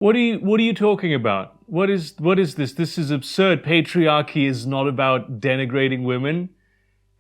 What are you talking about? What is this? This is absurd. Patriarchy is not about denigrating women.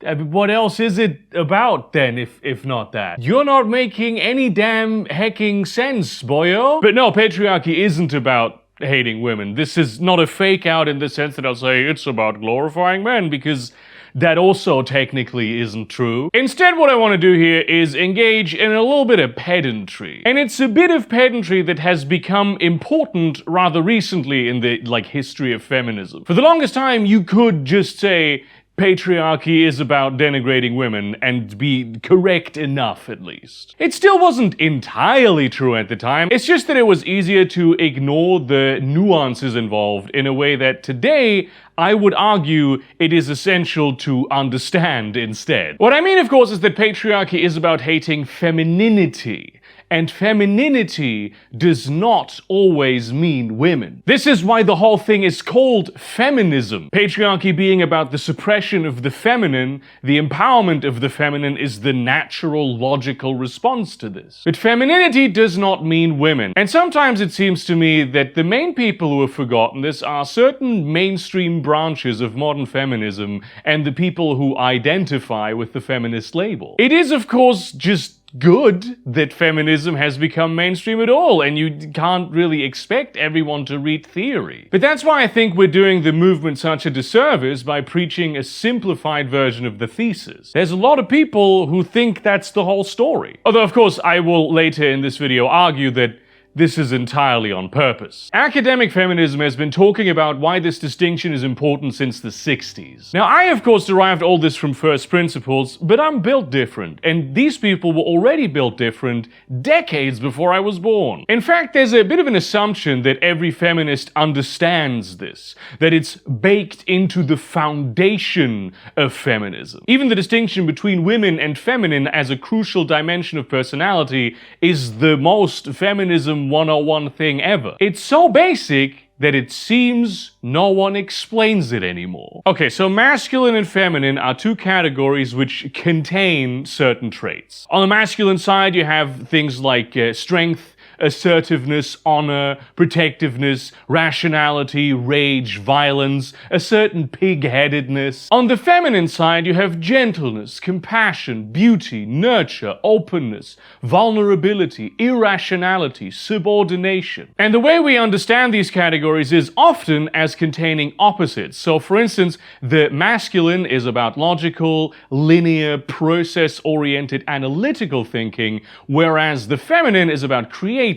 What else is it about then, if not that? You're not making any damn hecking sense, boyo. But no, patriarchy isn't about hating women. This is not a fake out in the sense that I'll say it's about glorifying men, because that also technically isn't true. Instead, what I want to do here is engage in a little bit of pedantry. And it's a bit of pedantry that has become important rather recently in the, history of feminism. For the longest time, you could just say, patriarchy is about denigrating women, and be correct enough, at least. It still wasn't entirely true at the time. It's just that it was easier to ignore the nuances involved in a way that today, I would argue it is essential to understand instead. What I mean, of course, is that patriarchy is about hating femininity. And femininity does not always mean women. This is why the whole thing is called feminism. Patriarchy being about the suppression of the feminine, the empowerment of the feminine is the natural, logical response to this. But femininity does not mean women. And sometimes it seems to me that the main people who have forgotten this are certain mainstream branches of modern feminism and the people who identify with the feminist label. It is, of course, just good that feminism has become mainstream at all, and you can't really expect everyone to read theory. But that's why I think we're doing the movement such a disservice by preaching a simplified version of the thesis. There's a lot of people who think that's the whole story. Although, of course, I will later in this video argue that this is entirely on purpose. Academic feminism has been talking about why this distinction is important since the 60s. Now, I of course derived all this from first principles, but I'm built different, and these people were already built different decades before I was born. In fact, there's a bit of an assumption that every feminist understands this, that it's baked into the foundation of feminism. Even the distinction between women and feminine as a crucial dimension of personality is the most feminism 101 thing ever. It's so basic that it seems no one explains it anymore. Okay, so masculine and feminine are two categories which contain certain traits. On the masculine side, you have things like strength, assertiveness, honor, protectiveness, rationality, rage, violence, a certain pig-headedness. On the feminine side, you have gentleness, compassion, beauty, nurture, openness, vulnerability, irrationality, subordination. And the way we understand these categories is often as containing opposites. So, for instance, the masculine is about logical, linear, process-oriented, analytical thinking, whereas the feminine is about creative,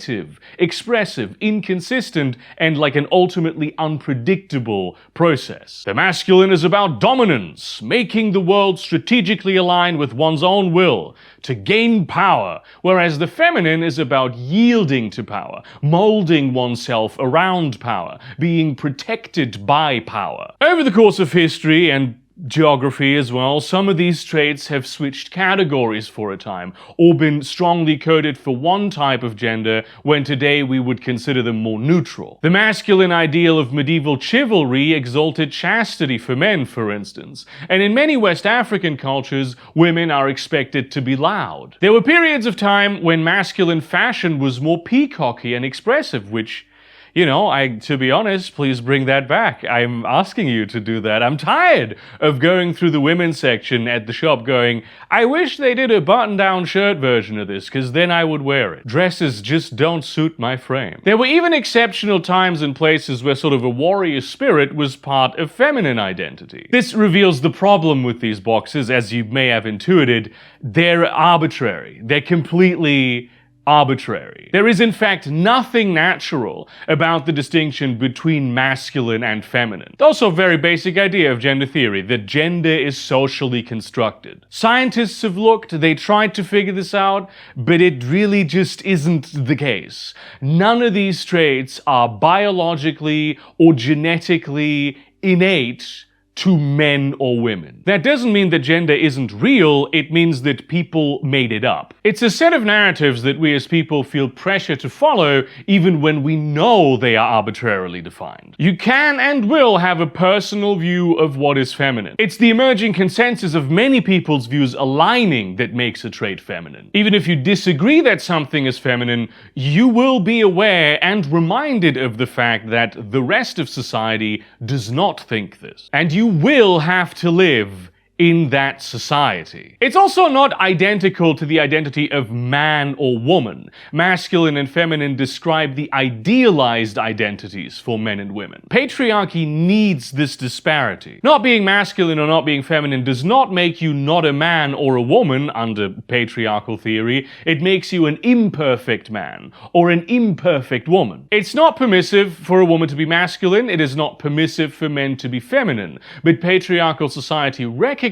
expressive, inconsistent, and like an ultimately unpredictable process. The masculine is about dominance, making the world strategically align with one's own will to gain power, whereas the feminine is about yielding to power, molding oneself around power, being protected by power. Over the course of history and geography as well, some of these traits have switched categories for a time, or been strongly coded for one type of gender when today we would consider them more neutral. The masculine ideal of medieval chivalry exalted chastity for men, for instance, and in many West African cultures, women are expected to be loud. There were periods of time when masculine fashion was more peacocky and expressive, which, to be honest, please bring that back. I'm asking you to do that. I'm tired of going through the women's section at the shop going, I wish they did a button-down shirt version of this, because then I would wear it. Dresses just don't suit my frame. There were even exceptional times and places where sort of a warrior spirit was part of feminine identity. This reveals the problem with these boxes, as you may have intuited. They're arbitrary. They're completely arbitrary. There is in fact nothing natural about the distinction between masculine and feminine. It's also a very basic idea of gender theory, that gender is socially constructed. Scientists have looked, they tried to figure this out, but it really just isn't the case. None of these traits are biologically or genetically innate to men or women. That doesn't mean that gender isn't real, it means that people made it up. It's a set of narratives that we as people feel pressure to follow even when we know they are arbitrarily defined. You can and will have a personal view of what is feminine. It's the emerging consensus of many people's views aligning that makes a trait feminine. Even if you disagree that something is feminine, you will be aware and reminded of the fact that the rest of society does not think this. And you will have to live in that society. It's also not identical to the identity of man or woman. Masculine and feminine describe the idealized identities for men and women. Patriarchy needs this disparity. Not being masculine or not being feminine does not make you not a man or a woman under patriarchal theory. It makes you an imperfect man or an imperfect woman. It's not permissive for a woman to be masculine. It is not permissive for men to be feminine. But patriarchal society recognizes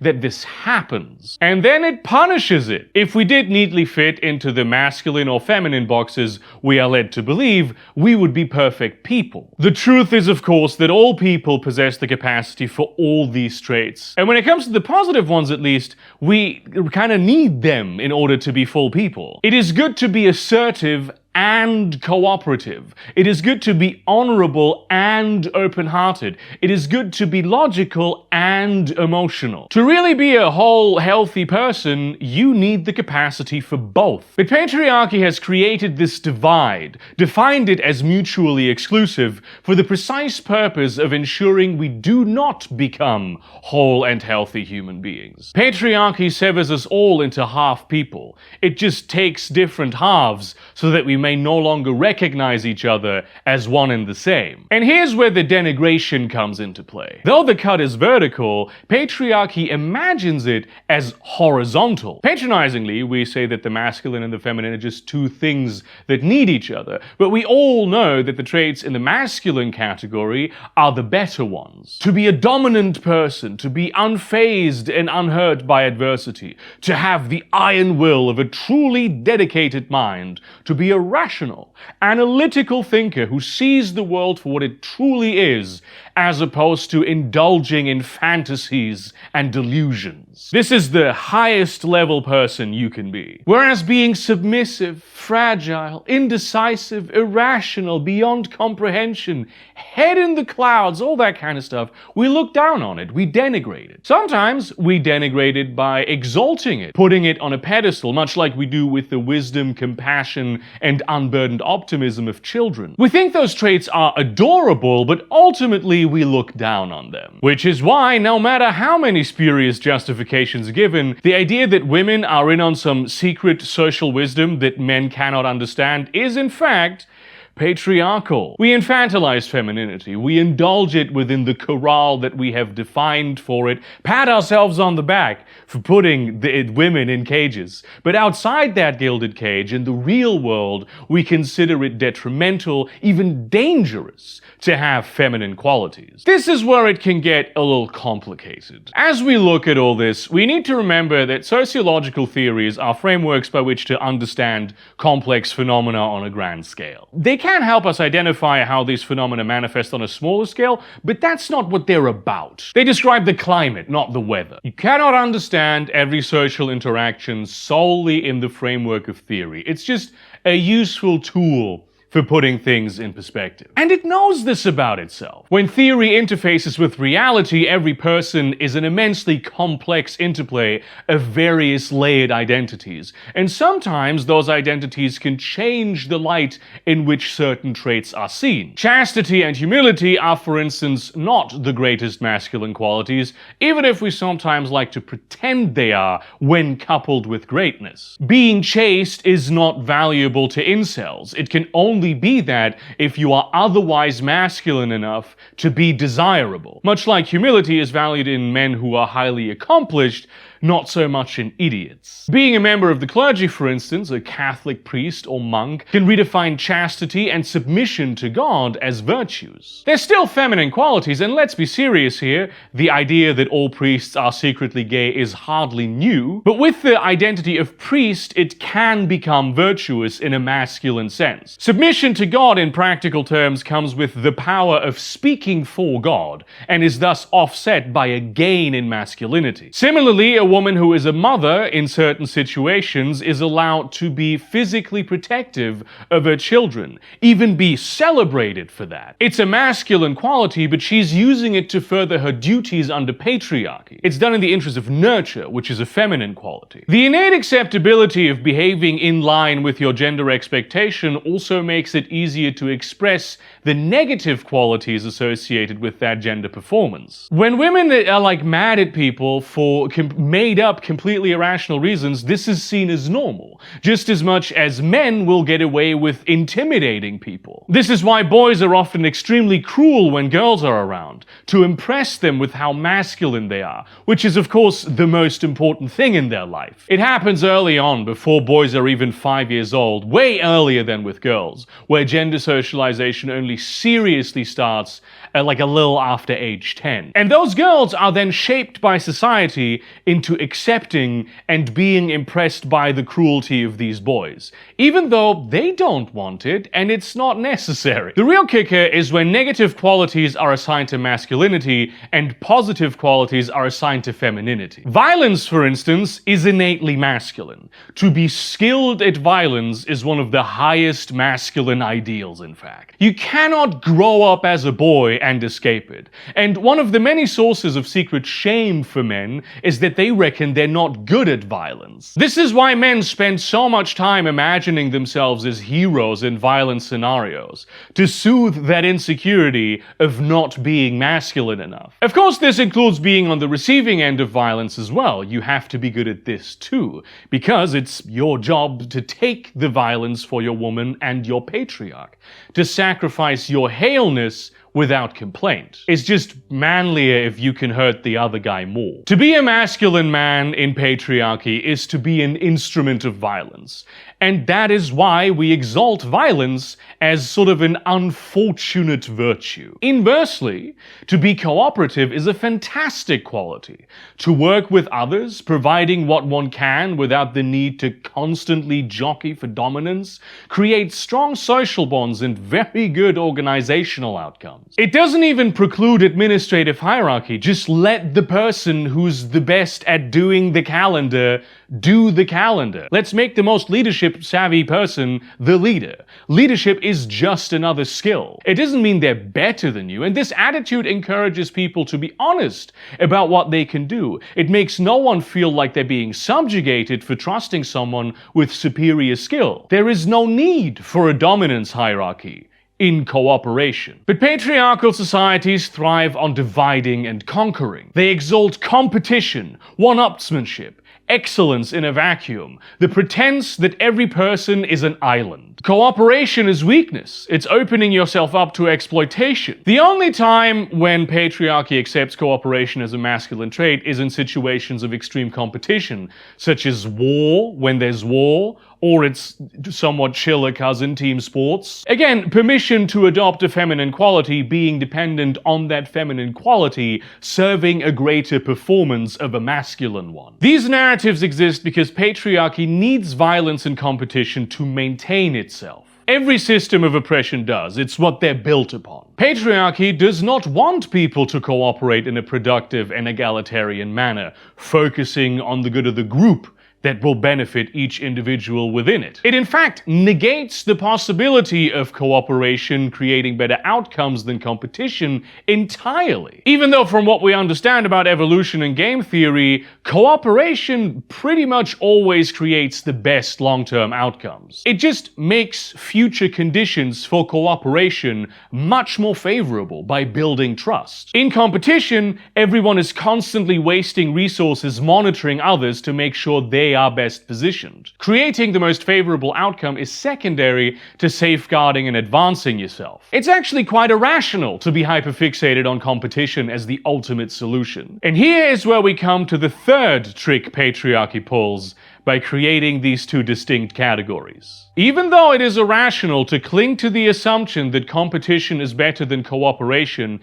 that this happens, and then it punishes it. If we did neatly fit into the masculine or feminine boxes we are led to believe, we would be perfect people. The truth is, of course, that all people possess the capacity for all these traits. And when it comes to the positive ones, at least, we kind of need them in order to be full people. It is good to be assertive and cooperative. It is good to be honorable and open-hearted. It is good to be logical and emotional. To really be a whole, healthy person, you need the capacity for both. But patriarchy has created this divide, defined it as mutually exclusive, for the precise purpose of ensuring we do not become whole and healthy human beings. Patriarchy severs us all into half people. It just takes different halves so that we may no longer recognize each other as one and the same. And here's where the denigration comes into play. Though the cut is vertical, patriarchy imagines it as horizontal. Patronizingly, we say that the masculine and the feminine are just two things that need each other, but we all know that the traits in the masculine category are the better ones. To be a dominant person, to be unfazed and unhurt by adversity, to have the iron will of a truly dedicated mind, to be a rational, analytical thinker who sees the world for what it truly is, as opposed to indulging in fantasies and delusions. This is the highest level person you can be. Whereas being submissive, fragile, indecisive, irrational, beyond comprehension, head in the clouds, all that kind of stuff, we look down on it, we denigrate it. Sometimes we denigrate it by exalting it, putting it on a pedestal, much like we do with the wisdom, compassion, and unburdened optimism of children. We think those traits are adorable, but ultimately we look down on them. Which is why, no matter how many spurious justifications given, the idea that women are in on some secret social wisdom that men cannot understand is in fact patriarchal. We infantilize femininity. We indulge it within the corral that we have defined for it, pat ourselves on the back for putting women in cages. But outside that gilded cage, in the real world, we consider it detrimental, even dangerous, to have feminine qualities. This is where it can get a little complicated. As we look at all this, we need to remember that sociological theories are frameworks by which to understand complex phenomena on a grand scale. They can help us identify how these phenomena manifest on a smaller scale, but that's not what they're about. They describe the climate, not the weather. You cannot understand every social interaction solely in the framework of theory. It's just a useful tool for putting things in perspective. And it knows this about itself. When theory interfaces with reality, every person is an immensely complex interplay of various layered identities. And sometimes those identities can change the light in which certain traits are seen. Chastity and humility are, for instance, not the greatest masculine qualities, even if we sometimes like to pretend they are when coupled with greatness. Being chaste is not valuable to incels. It can only be that if you are otherwise masculine enough to be desirable. Much like humility is valued in men who are highly accomplished, not so much in idiots. Being a member of the clergy, for instance, a Catholic priest or monk, can redefine chastity and submission to God as virtues. They're still feminine qualities, and let's be serious here, the idea that all priests are secretly gay is hardly new, but with the identity of priest, it can become virtuous in a masculine sense. Submission to God in practical terms comes with the power of speaking for God, and is thus offset by a gain in masculinity. Similarly, a woman who is a mother in certain situations is allowed to be physically protective of her children, even be celebrated for that. It's a masculine quality, but she's using it to further her duties under patriarchy. It's done in the interest of nurture, which is a feminine quality. The innate acceptability of behaving in line with your gender expectation also makes it easier to express the negative qualities associated with that gender performance. When women are mad at people for made up, completely irrational reasons, this is seen as normal, just as much as men will get away with intimidating people. This is why boys are often extremely cruel when girls are around, to impress them with how masculine they are, which is of course the most important thing in their life. It happens early on, before boys are even 5 years old, way earlier than with girls, where gender socialization only seriously starts a little after age 10. And those girls are then shaped by society into accepting and being impressed by the cruelty of these boys, even though they don't want it and it's not necessary. The real kicker is when negative qualities are assigned to masculinity and positive qualities are assigned to femininity. Violence, for instance, is innately masculine. To be skilled at violence is one of the highest masculine ideals, in fact. You cannot grow up as a boy and escape it. And one of the many sources of secret shame for men is that they reckon they're not good at violence. This is why men spend so much time imagining themselves as heroes in violent scenarios, to soothe that insecurity of not being masculine enough. Of course, this includes being on the receiving end of violence as well. You have to be good at this too, because it's your job to take the violence for your woman and your patriarch, to sacrifice your haleness without complaint. It's just manlier if you can hurt the other guy more. To be a masculine man in patriarchy is to be an instrument of violence. And that is why we exalt violence as sort of an unfortunate virtue. Inversely, to be cooperative is a fantastic quality. To work with others, providing what one can without the need to constantly jockey for dominance, creates strong social bonds and very good organizational outcomes. It doesn't even preclude administrative hierarchy. Just let the person who's the best at doing the calendar do the calendar. Let's make the most leadership-savvy person the leader. Leadership is just another skill. It doesn't mean they're better than you, and this attitude encourages people to be honest about what they can do. It makes no one feel like they're being subjugated for trusting someone with superior skill. There is no need for a dominance hierarchy in cooperation. But patriarchal societies thrive on dividing and conquering. They exalt competition, one-upsmanship, excellence in a vacuum, the pretense that every person is an island. Cooperation is weakness. It's opening yourself up to exploitation. The only time when patriarchy accepts cooperation as a masculine trait is in situations of extreme competition, such as war, when there's war, or its somewhat chiller cousin, team sports. Again, permission to adopt a feminine quality being dependent on that feminine quality serving a greater performance of a masculine one. These narratives exist because patriarchy needs violence and competition to maintain itself. Every system of oppression does. It's what they're built upon. Patriarchy does not want people to cooperate in a productive and egalitarian manner, focusing on the good of the group that will benefit each individual within it. It in fact negates the possibility of cooperation creating better outcomes than competition entirely. Even though from what we understand about evolution and game theory, cooperation pretty much always creates the best long-term outcomes. It just makes future conditions for cooperation much more favorable by building trust. In competition, everyone is constantly wasting resources monitoring others to make sure they they are best positioned. Creating the most favorable outcome is secondary to safeguarding and advancing yourself. It's actually quite irrational to be hyperfixated on competition as the ultimate solution. And here is where we come to the third trick patriarchy pulls by creating these two distinct categories. Even though it is irrational to cling to the assumption that competition is better than cooperation,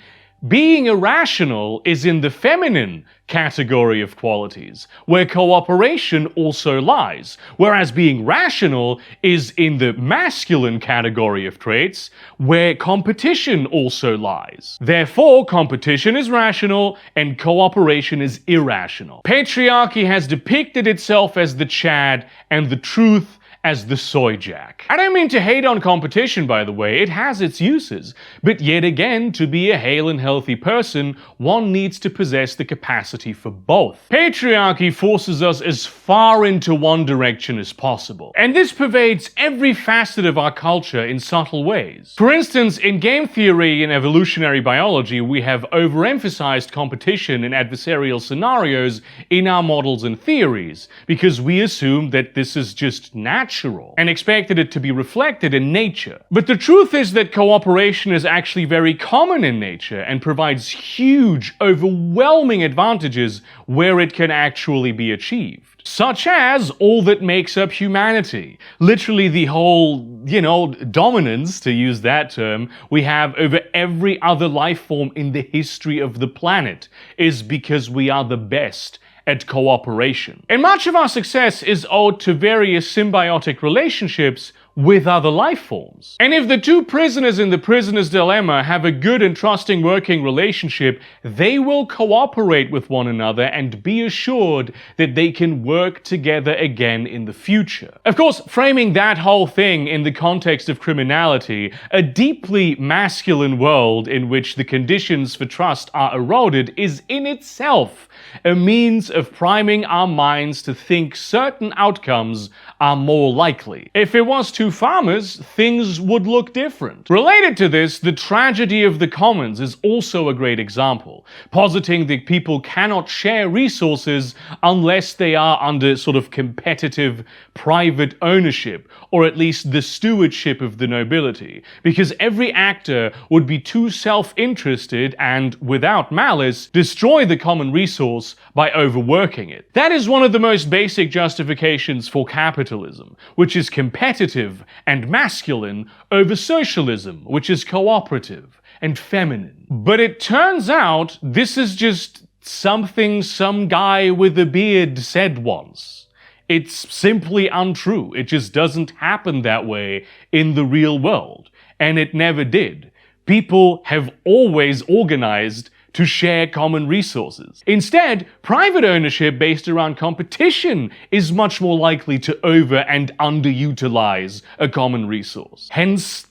being irrational is in the feminine category of qualities, where cooperation also lies, whereas being rational is in the masculine category of traits, where competition also lies. Therefore, competition is rational and cooperation is irrational. Patriarchy has depicted itself as the Chad and the truth as the soy jack. I don't mean to hate on competition, by the way, it has its uses. But yet again, to be a hale and healthy person, one needs to possess the capacity for both. Patriarchy forces us as far into one direction as possible. And this pervades every facet of our culture in subtle ways. For instance, in game theory and evolutionary biology, we have overemphasized competition in adversarial scenarios in our models and theories, because we assume that this is just natural and expected it to be reflected in nature. But the truth is that cooperation is actually very common in nature and provides huge, overwhelming advantages where it can actually be achieved. Such as all that makes up humanity. Literally the whole, dominance, to use that term, we have over every other life form in the history of the planet is because we are the best at cooperation. And much of our success is owed to various symbiotic relationships with other life forms. And if the two prisoners in the prisoner's dilemma have a good and trusting working relationship, they will cooperate with one another and be assured that they can work together again in the future. Of course, framing that whole thing in the context of criminality, a deeply masculine world in which the conditions for trust are eroded is in itself a means of priming our minds to think certain outcomes are more likely. If it was two farmers, things would look different. Related to this, the tragedy of the commons is also a great example, positing that people cannot share resources unless they are under sort of competitive private ownership, or at least the stewardship of the nobility, because every actor would be too self-interested and, without malice, destroy the common resource by overworking it. That is one of the most basic justifications for capitalism, which is competitive and masculine, over socialism, which is cooperative and feminine. But it turns out this is just something some guy with a beard said once. It's simply untrue. It just doesn't happen that way in the real world. And it never did. People have always organized to share common resources. Instead, private ownership based around competition is much more likely to over and underutilize a common resource. Hence,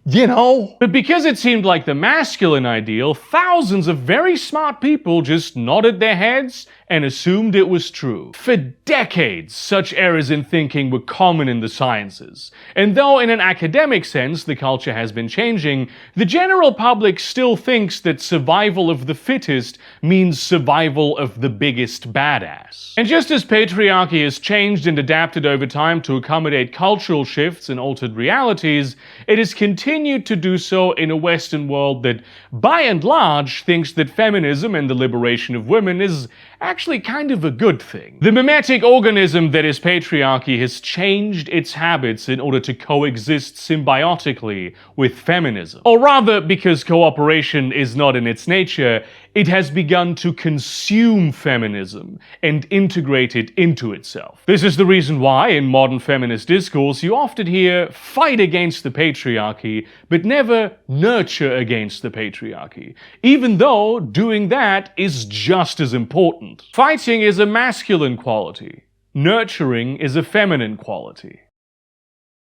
But because it seemed like the masculine ideal, thousands of very smart people just nodded their heads and assumed it was true. For decades, such errors in thinking were common in the sciences. And though in an academic sense the culture has been changing, the general public still thinks that survival of the fittest means survival of the biggest badass. And just as patriarchy has changed and adapted over time to accommodate cultural shifts and altered realities, it has continued to do so in a Western world that, by and large, thinks that feminism and the liberation of women is actually kind of a good thing. The mimetic organism that is patriarchy has changed its habits in order to coexist symbiotically with feminism. Or rather, because cooperation is not in its nature, it has begun to consume feminism and integrate it into itself. This is the reason why, in modern feminist discourse, you often hear fight against the patriarchy, but never nurture against the patriarchy, even though doing that is just as important. Fighting is a masculine quality. Nurturing is a feminine quality.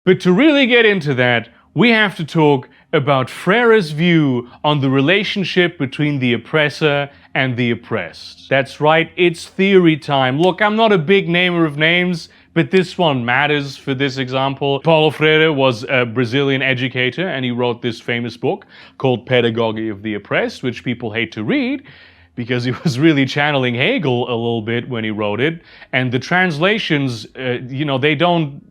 But to really get into that, we have to talk about Freire's view on the relationship between the oppressor and the oppressed. That's right, it's theory time. Look, I'm not a big namer of names, but this one matters for this example. Paulo Freire was a Brazilian educator, and he wrote this famous book called Pedagogy of the Oppressed, which people hate to read, because he was really channeling Hegel a little bit when he wrote it, and the translations, they don't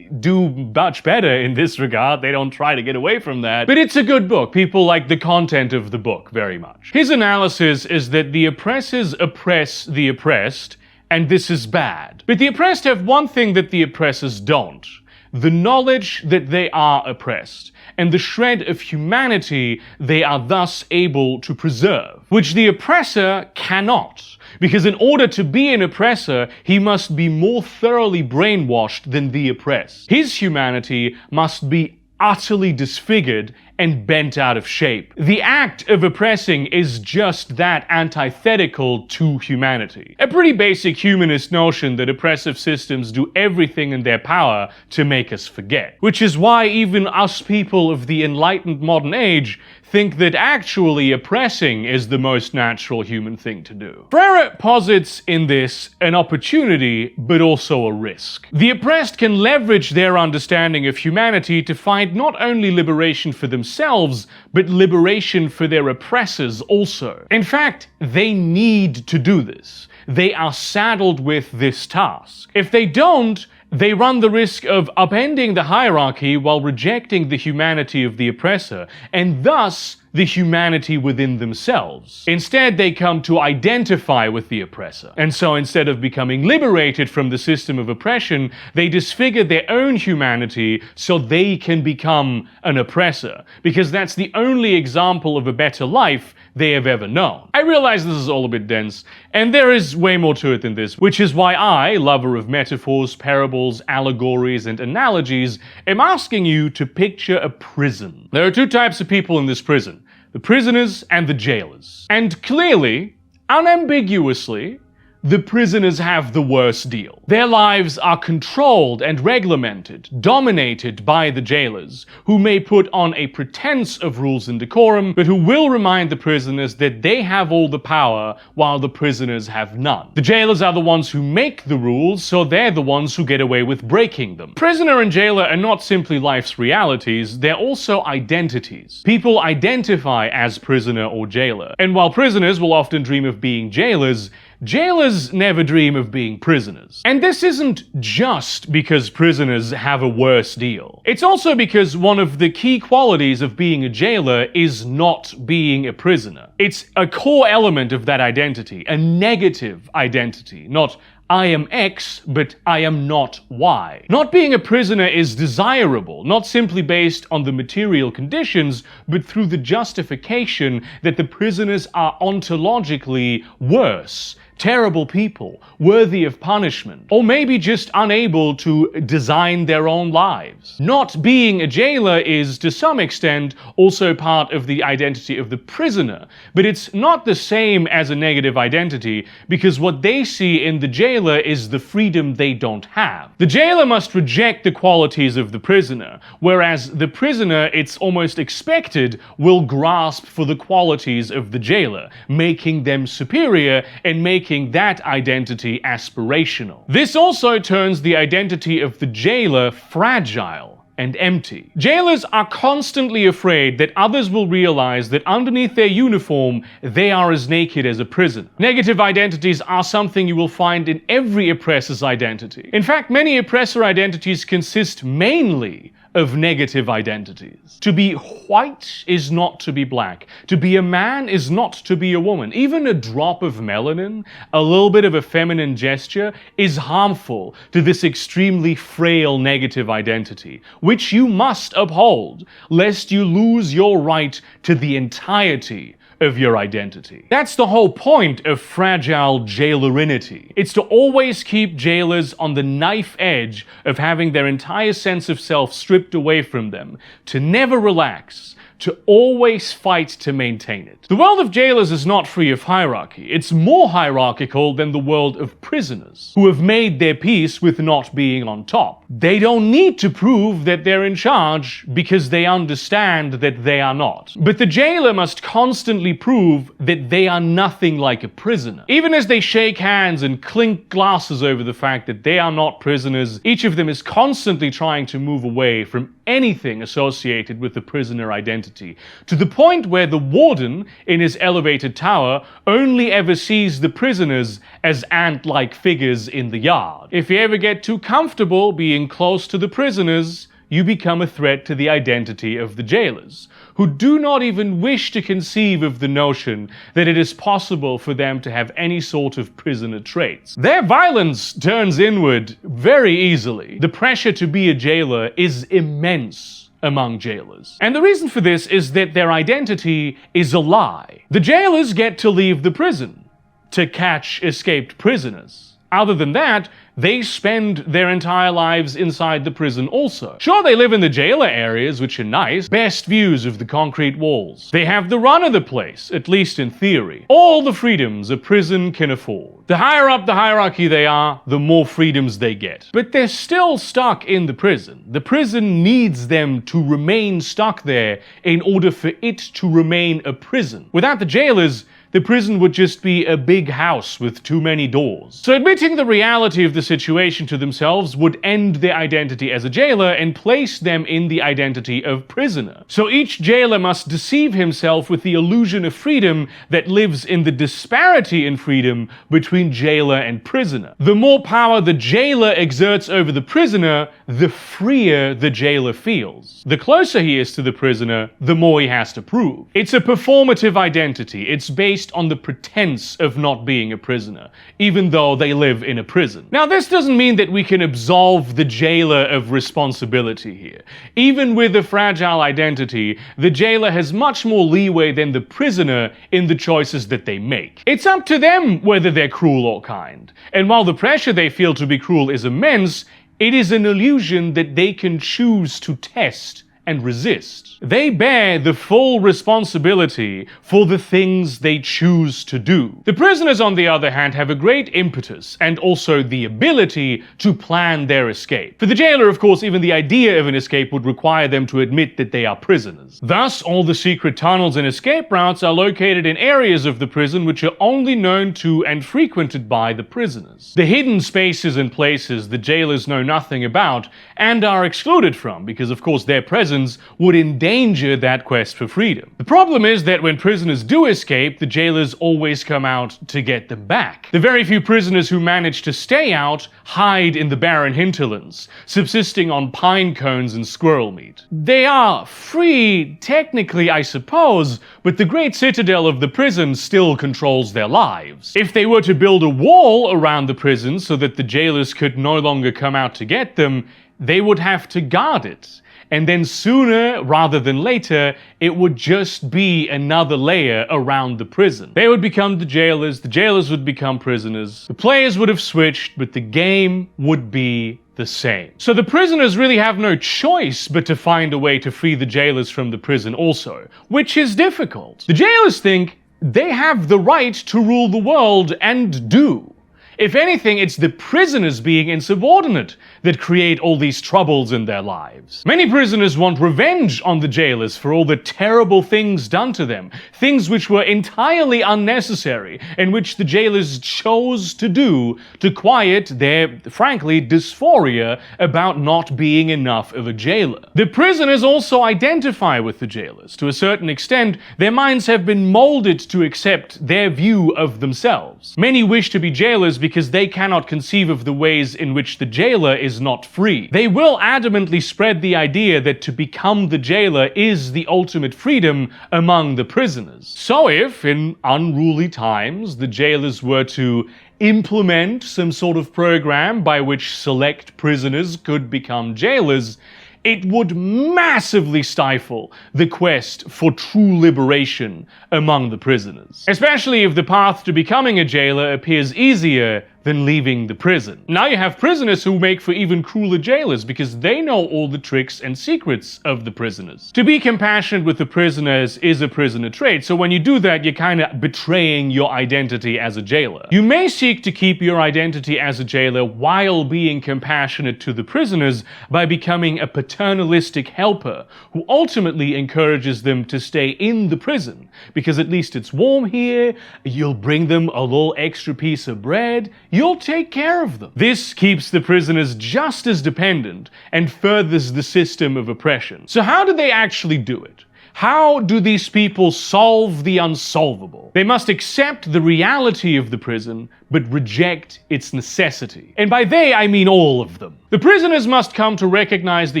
do much better in this regard. They don't try to get away from that. But it's a good book. People like the content of the book very much. His analysis is that the oppressors oppress the oppressed, and this is bad. But the oppressed have one thing that the oppressors don't: the knowledge that they are oppressed, and the shred of humanity they are thus able to preserve, which the oppressor cannot. Because in order to be an oppressor, he must be more thoroughly brainwashed than the oppressed. His humanity must be utterly disfigured and bent out of shape. The act of oppressing is just that, antithetical to humanity. A pretty basic humanist notion that oppressive systems do everything in their power to make us forget. Which is why even us people of the enlightened modern age think that actually oppressing is the most natural human thing to do. Freire posits in this an opportunity, but also a risk. The oppressed can leverage their understanding of humanity to find not only liberation for themselves, but liberation for their oppressors also. In fact, they need to do this. They are saddled with this task. If they don't, they run the risk of upending the hierarchy while rejecting the humanity of the oppressor, and thus the humanity within themselves. Instead, they come to identify with the oppressor. And so instead of becoming liberated from the system of oppression, they disfigure their own humanity so they can become an oppressor, because that's the only example of a better life they have ever known. I realize this is all a bit dense, and there is way more to it than this, which is why I, lover of metaphors, parables, allegories, and analogies, am asking you to picture a prison. There are two types of people in this prison: the prisoners and the jailers. And clearly, unambiguously, the prisoners have the worst deal. Their lives are controlled and regulated, dominated by the jailers, who may put on a pretense of rules and decorum, but who will remind the prisoners that they have all the power while the prisoners have none. The jailers are the ones who make the rules, so they're the ones who get away with breaking them. Prisoner and jailer are not simply life's realities, they're also identities. People identify as prisoner or jailer, and while prisoners will often dream of being jailers, jailers never dream of being prisoners. And this isn't just because prisoners have a worse deal. It's also because one of the key qualities of being a jailer is not being a prisoner. It's a core element of that identity, a negative identity, not I am X, but I am not Y. Not being a prisoner is desirable, not simply based on the material conditions, but through the justification that the prisoners are ontologically worse, terrible people, worthy of punishment, or maybe just unable to design their own lives. Not being a jailer is, to some extent, also part of the identity of the prisoner, but it's not the same as a negative identity, because what they see in the jailer is the freedom they don't have. The jailer must reject the qualities of the prisoner, whereas the prisoner, it's almost expected, will grasp for the qualities of the jailer, making them superior and making that identity aspirational. This also turns the identity of the jailer fragile and empty. Jailers are constantly afraid that others will realize that underneath their uniform, they are as naked as a prisoner. Negative identities are something you will find in every oppressor's identity. In fact, many oppressor identities consist mainly of negative identities. To be white is not to be black. To be a man is not to be a woman. Even a drop of melanin, a little bit of a feminine gesture, is harmful to this extremely frail negative identity, which you must uphold, lest you lose your right to the entirety of your identity. That's the whole point of fragile jailerinity. It's to always keep jailers on the knife edge of having their entire sense of self stripped away from them, to never relax, to always fight to maintain it. The world of jailers is not free of hierarchy. It's more hierarchical than the world of prisoners, who have made their peace with not being on top. They don't need to prove that they're in charge because they understand that they are not. But the jailer must constantly prove that they are nothing like a prisoner. Even as they shake hands and clink glasses over the fact that they are not prisoners, each of them is constantly trying to move away from anything associated with the prisoner identity, to the point where the warden in his elevated tower only ever sees the prisoners as ant-like figures in the yard. If you ever get too comfortable being close to the prisoners, you become a threat to the identity of the jailers, who do not even wish to conceive of the notion that it is possible for them to have any sort of prisoner traits. Their violence turns inward very easily. The pressure to be a jailer is immense among jailers. And the reason for this is that their identity is a lie. The jailers get to leave the prison to catch escaped prisoners. Other than that, they spend their entire lives inside the prison also. Sure, they live in the jailer areas, which are nice, best views of the concrete walls. They have the run of the place, at least in theory. All the freedoms a prison can afford. The higher up the hierarchy they are, the more freedoms they get. But they're still stuck in the prison. The prison needs them to remain stuck there in order for it to remain a prison. Without the jailers, the prison would just be a big house with too many doors. So admitting the reality of the situation to themselves would end their identity as a jailer and place them in the identity of prisoner. So each jailer must deceive himself with the illusion of freedom that lives in the disparity in freedom between jailer and prisoner. The more power the jailer exerts over the prisoner, the freer the jailer feels. The closer he is to the prisoner, the more he has to prove. It's a performative identity. It's based on the pretense of not being a prisoner, even though they live in a prison. Now, this doesn't mean that we can absolve the jailer of responsibility here. Even with a fragile identity, the jailer has much more leeway than the prisoner in the choices that they make. It's up to them whether they're cruel or kind. And while the pressure they feel to be cruel is immense, it is an illusion that they can choose to test and resist. They bear the full responsibility for the things they choose to do. The prisoners, on the other hand, have a great impetus and also the ability to plan their escape. For the jailer, of course, even the idea of an escape would require them to admit that they are prisoners. Thus, all the secret tunnels and escape routes are located in areas of the prison which are only known to and frequented by the prisoners. The hidden spaces and places the jailers know nothing about and are excluded from because, of course, their presence would endanger that quest for freedom. The problem is that when prisoners do escape, the jailers always come out to get them back. The very few prisoners who manage to stay out hide in the barren hinterlands, subsisting on pine cones and squirrel meat. They are free, technically, I suppose, but the great citadel of the prison still controls their lives. If they were to build a wall around the prison so that the jailers could no longer come out to get them, they would have to guard it. And then sooner rather than later, it would just be another layer around the prison. They would become the jailers would become prisoners. The players would have switched, but the game would be the same. So the prisoners really have no choice but to find a way to free the jailers from the prison also, which is difficult. The jailers think they have the right to rule the world and do. If anything, it's the prisoners being insubordinate that create all these troubles in their lives. Many prisoners want revenge on the jailers for all the terrible things done to them, things which were entirely unnecessary and which the jailers chose to do to quiet their, frankly, dysphoria about not being enough of a jailer. The prisoners also identify with the jailers. To a certain extent, their minds have been molded to accept their view of themselves. Many wish to be jailers because they cannot conceive of the ways in which the jailer is not free. They will adamantly spread the idea that to become the jailer is the ultimate freedom among the prisoners. So if, in unruly times, the jailers were to implement some sort of program by which select prisoners could become jailers, it would massively stifle the quest for true liberation among the prisoners. Especially if the path to becoming a jailer appears easier than leaving the prison. Now you have prisoners who make for even crueler jailers because they know all the tricks and secrets of the prisoners. To be compassionate with the prisoners is a prisoner trait, so when you do that, you're kind of betraying your identity as a jailer. You may seek to keep your identity as a jailer while being compassionate to the prisoners by becoming a paternalistic helper who ultimately encourages them to stay in the prison because at least it's warm here, you'll bring them a little extra piece of bread, you'll take care of them. This keeps the prisoners just as dependent and furthers the system of oppression. So how do they actually do it? How do these people solve the unsolvable? They must accept the reality of the prison, but reject its necessity. And by they, I mean all of them. The prisoners must come to recognize the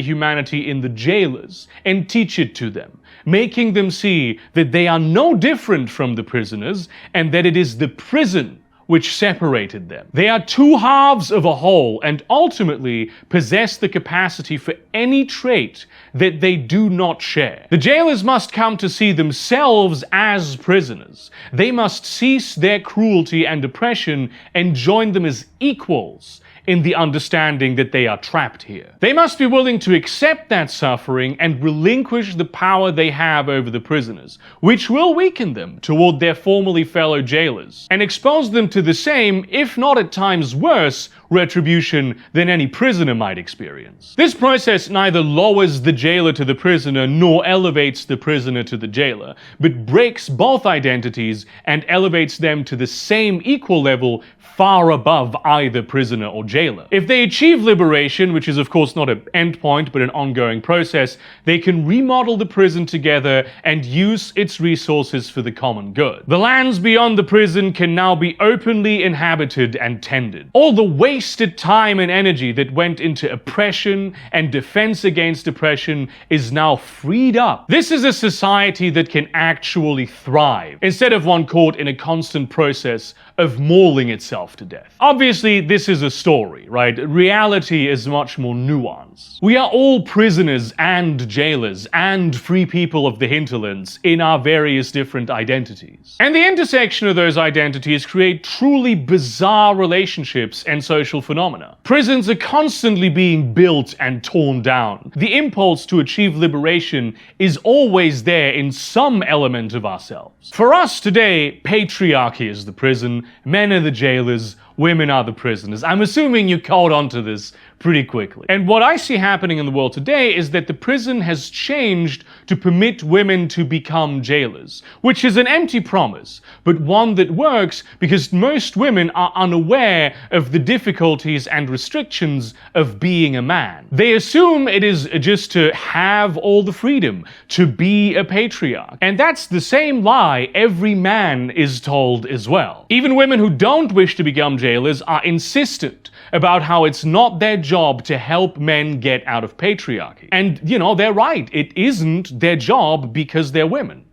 humanity in the jailers and teach it to them, making them see that they are no different from the prisoners and that it is the prison which separated them. They are two halves of a whole and ultimately possess the capacity for any trait that they do not share. The jailers must come to see themselves as prisoners. They must cease their cruelty and oppression and join them as equals in the understanding that they are trapped here. They must be willing to accept that suffering and relinquish the power they have over the prisoners, which will weaken them toward their formerly fellow jailers, and expose them to the same, if not at times worse, retribution than any prisoner might experience. This process neither lowers the jailer to the prisoner nor elevates the prisoner to the jailer, but breaks both identities and elevates them to the same equal level far above either prisoner or jailer. If they achieve liberation, which is of course not an endpoint but an ongoing process, they can remodel the prison together and use its resources for the common good. The lands beyond the prison can now be openly inhabited and tended. All the wasted time and energy that went into oppression and defense against oppression is now freed up. This is a society that can actually thrive, instead of one caught in a constant process of mauling itself to death. Obviously, this is a story, right? Reality is much more nuanced. We are all prisoners and jailers and free people of the hinterlands in our various different identities. And the intersection of those identities create truly bizarre relationships and social phenomena. Prisons are constantly being built and torn down. The impulse to achieve liberation is always there in some element of ourselves. For us today, patriarchy is the prison, men are the jailers, women are the prisoners. I'm assuming you caught on to this pretty quickly. And what I see happening in the world today is that the prison has changed to permit women to become jailers, which is an empty promise, but one that works because most women are unaware of the difficulties and restrictions of being a man. They assume it is just to have all the freedom, to be a patriarch. And that's the same lie every man is told as well. Even women who don't wish to become jailers are insistent about how it's not their job to help men get out of patriarchy. And, they're right. It isn't their job because they're women.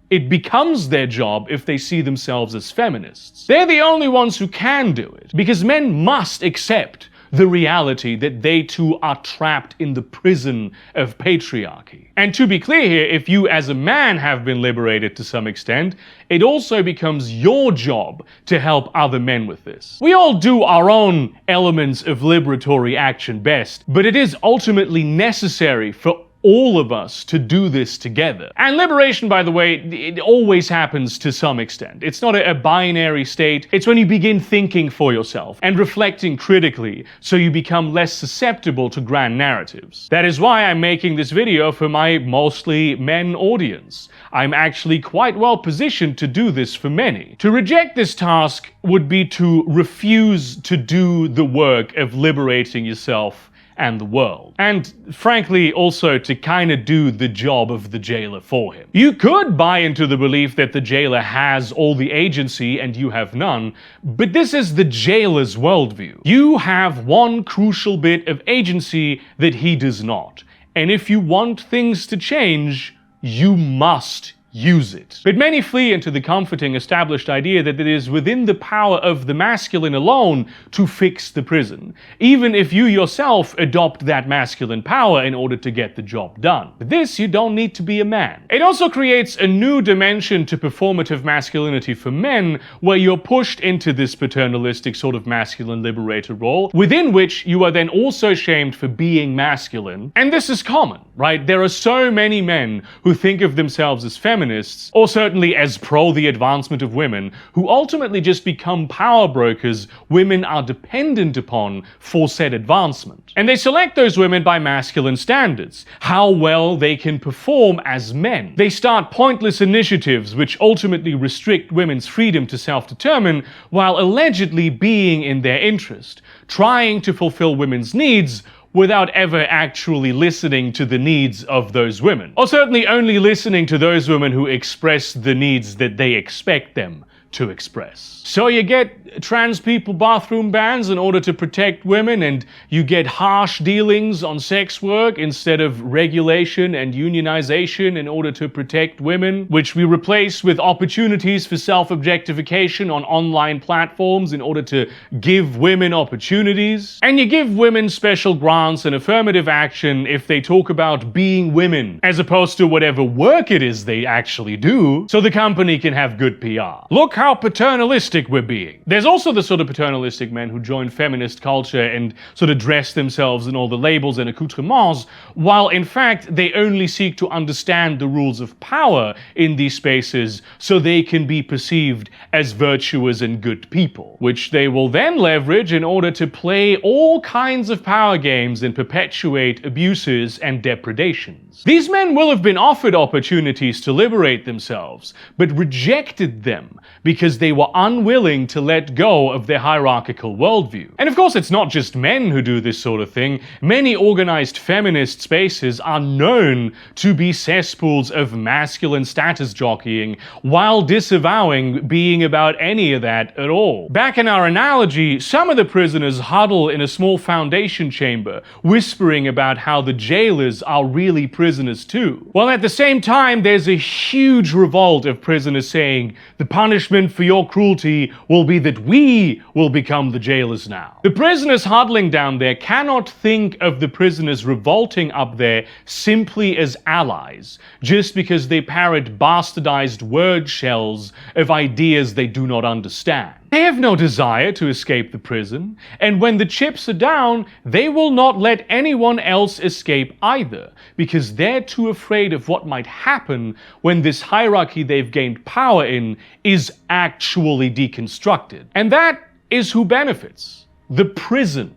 It becomes their job if they see themselves as feminists. They're the only ones who can do it, because men must accept the reality that they too are trapped in the prison of patriarchy. And to be clear here, if you as a man have been liberated to some extent, it also becomes your job to help other men with this. We all do our own elements of liberatory action best, but it is ultimately necessary for all of us to do this together. And liberation, by the way, it always happens to some extent. It's not a binary state. It's when you begin thinking for yourself and reflecting critically, so you become less susceptible to grand narratives. That is why I'm making this video for my mostly men audience. I'm actually quite well positioned to do this for many. To reject this task would be to refuse to do the work of liberating yourself and the world. And frankly, also to kind of do the job of the jailer for him. You could buy into the belief that the jailer has all the agency and you have none, but this is the jailer's worldview. You have one crucial bit of agency that he does not. And if you want things to change, you must use it. But many flee into the comforting established idea that it is within the power of the masculine alone to fix the prison, even if you yourself adopt that masculine power in order to get the job done. For this, you don't need to be a man. It also creates a new dimension to performative masculinity for men, where you're pushed into this paternalistic sort of masculine liberator role, within which you are then also shamed for being masculine. And this is common, right? There are so many men who think of themselves as feminine feminists, or certainly as pro the advancement of women, who ultimately just become power brokers women are dependent upon for said advancement. And they select those women by masculine standards, how well they can perform as men. They start pointless initiatives which ultimately restrict women's freedom to self-determine while allegedly being in their interest, trying to fulfill women's needs without ever actually listening to the needs of those women. Or certainly only listening to those women who express the needs that they expect them to express. So you get trans people bathroom bans in order to protect women, and you get harsh dealings on sex work instead of regulation and unionization in order to protect women, which we replace with opportunities for self-objectification on online platforms in order to give women opportunities. And you give women special grants and affirmative action if they talk about being women, as opposed to whatever work it is they actually do, so the company can have good PR. Look how paternalistic we're being. There's also the sort of paternalistic men who join feminist culture and sort of dress themselves in all the labels and accoutrements, while in fact they only seek to understand the rules of power in these spaces so they can be perceived as virtuous and good people, which they will then leverage in order to play all kinds of power games and perpetuate abuses and depredations. These men will have been offered opportunities to liberate themselves, but rejected them because they were unwilling to let go of their hierarchical worldview. And of course, it's not just men who do this sort of thing. Many organized feminist spaces are known to be cesspools of masculine status jockeying while disavowing being about any of that at all. Back in our analogy, some of the prisoners huddle in a small foundation chamber, whispering about how the jailers are really prisoners too. While at the same time, there's a huge revolt of prisoners saying, the punishment for your cruelty will be that we will become the jailers now. The prisoners huddling down there cannot think of the prisoners revolting up there simply as allies, just because they parrot bastardized word shells of ideas they do not understand. They have no desire to escape the prison, and when the chips are down, they will not let anyone else escape either, because they're too afraid of what might happen when this hierarchy they've gained power in is actually deconstructed. And that is who benefits: the prison.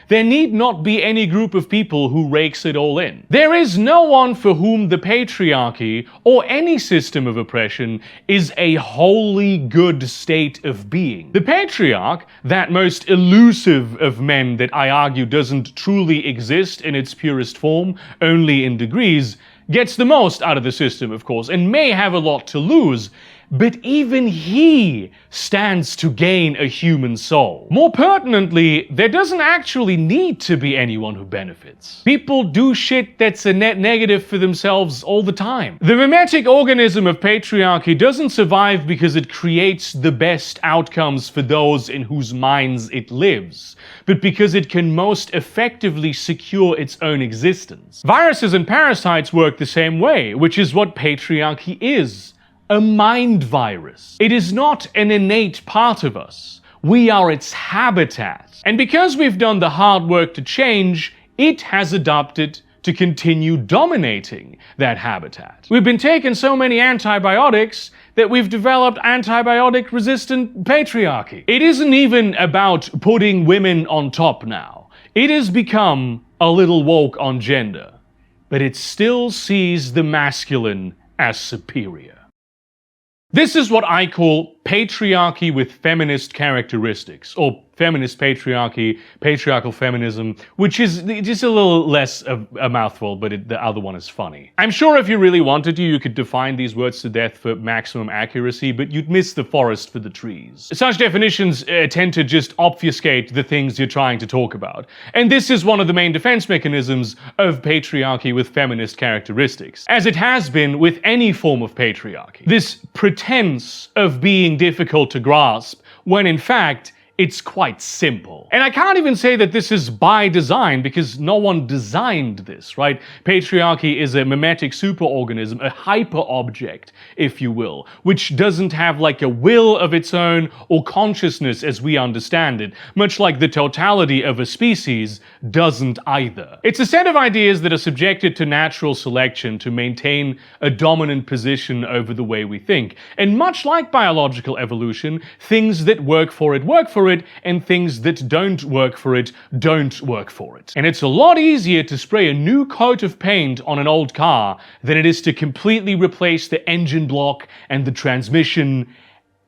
There need not be any group of people who rakes it all in. There is no one for whom the patriarchy, or any system of oppression, is a wholly good state of being. The patriarch, that most elusive of men that I argue doesn't truly exist in its purest form, only in degrees, gets the most out of the system, of course, and may have a lot to lose, but even he stands to gain a human soul. More pertinently, there doesn't actually need to be anyone who benefits. People do shit that's a net negative for themselves all the time. The mimetic organism of patriarchy doesn't survive because it creates the best outcomes for those in whose minds it lives, but because it can most effectively secure its own existence. Viruses and parasites work the same way, which is what patriarchy is. A mind virus. It is not an innate part of us. We are its habitat. And because we've done the hard work to change, it has adopted to continue dominating that habitat. We've been taking so many antibiotics that we've developed antibiotic-resistant patriarchy. It isn't even about putting women on top now. It has become a little woke on gender, but it still sees the masculine as superior. This is what I call patriarchy with feminist characteristics, or feminist patriarchy, patriarchal feminism, which is just a little less of a mouthful, but the other one is funny. I'm sure if you really wanted to, you could define these words to death for maximum accuracy, but you'd miss the forest for the trees. Such definitions tend to just obfuscate the things you're trying to talk about. And this is one of the main defense mechanisms of patriarchy with feminist characteristics, as it has been with any form of patriarchy. This pretense of being difficult to grasp, when in fact, It's quite simple. And I can't even say that this is by design, because no one designed this, right? Patriarchy is a mimetic superorganism, a hyper-object, if you will, which doesn't have like a will of its own or consciousness as we understand it, much like the totality of a species doesn't either. It's a set of ideas that are subjected to natural selection to maintain a dominant position over the way we think. And much like biological evolution, things that work for it, and things that don't work for it, don't work for it. And it's a lot easier to spray a new coat of paint on an old car than it is to completely replace the engine block and the transmission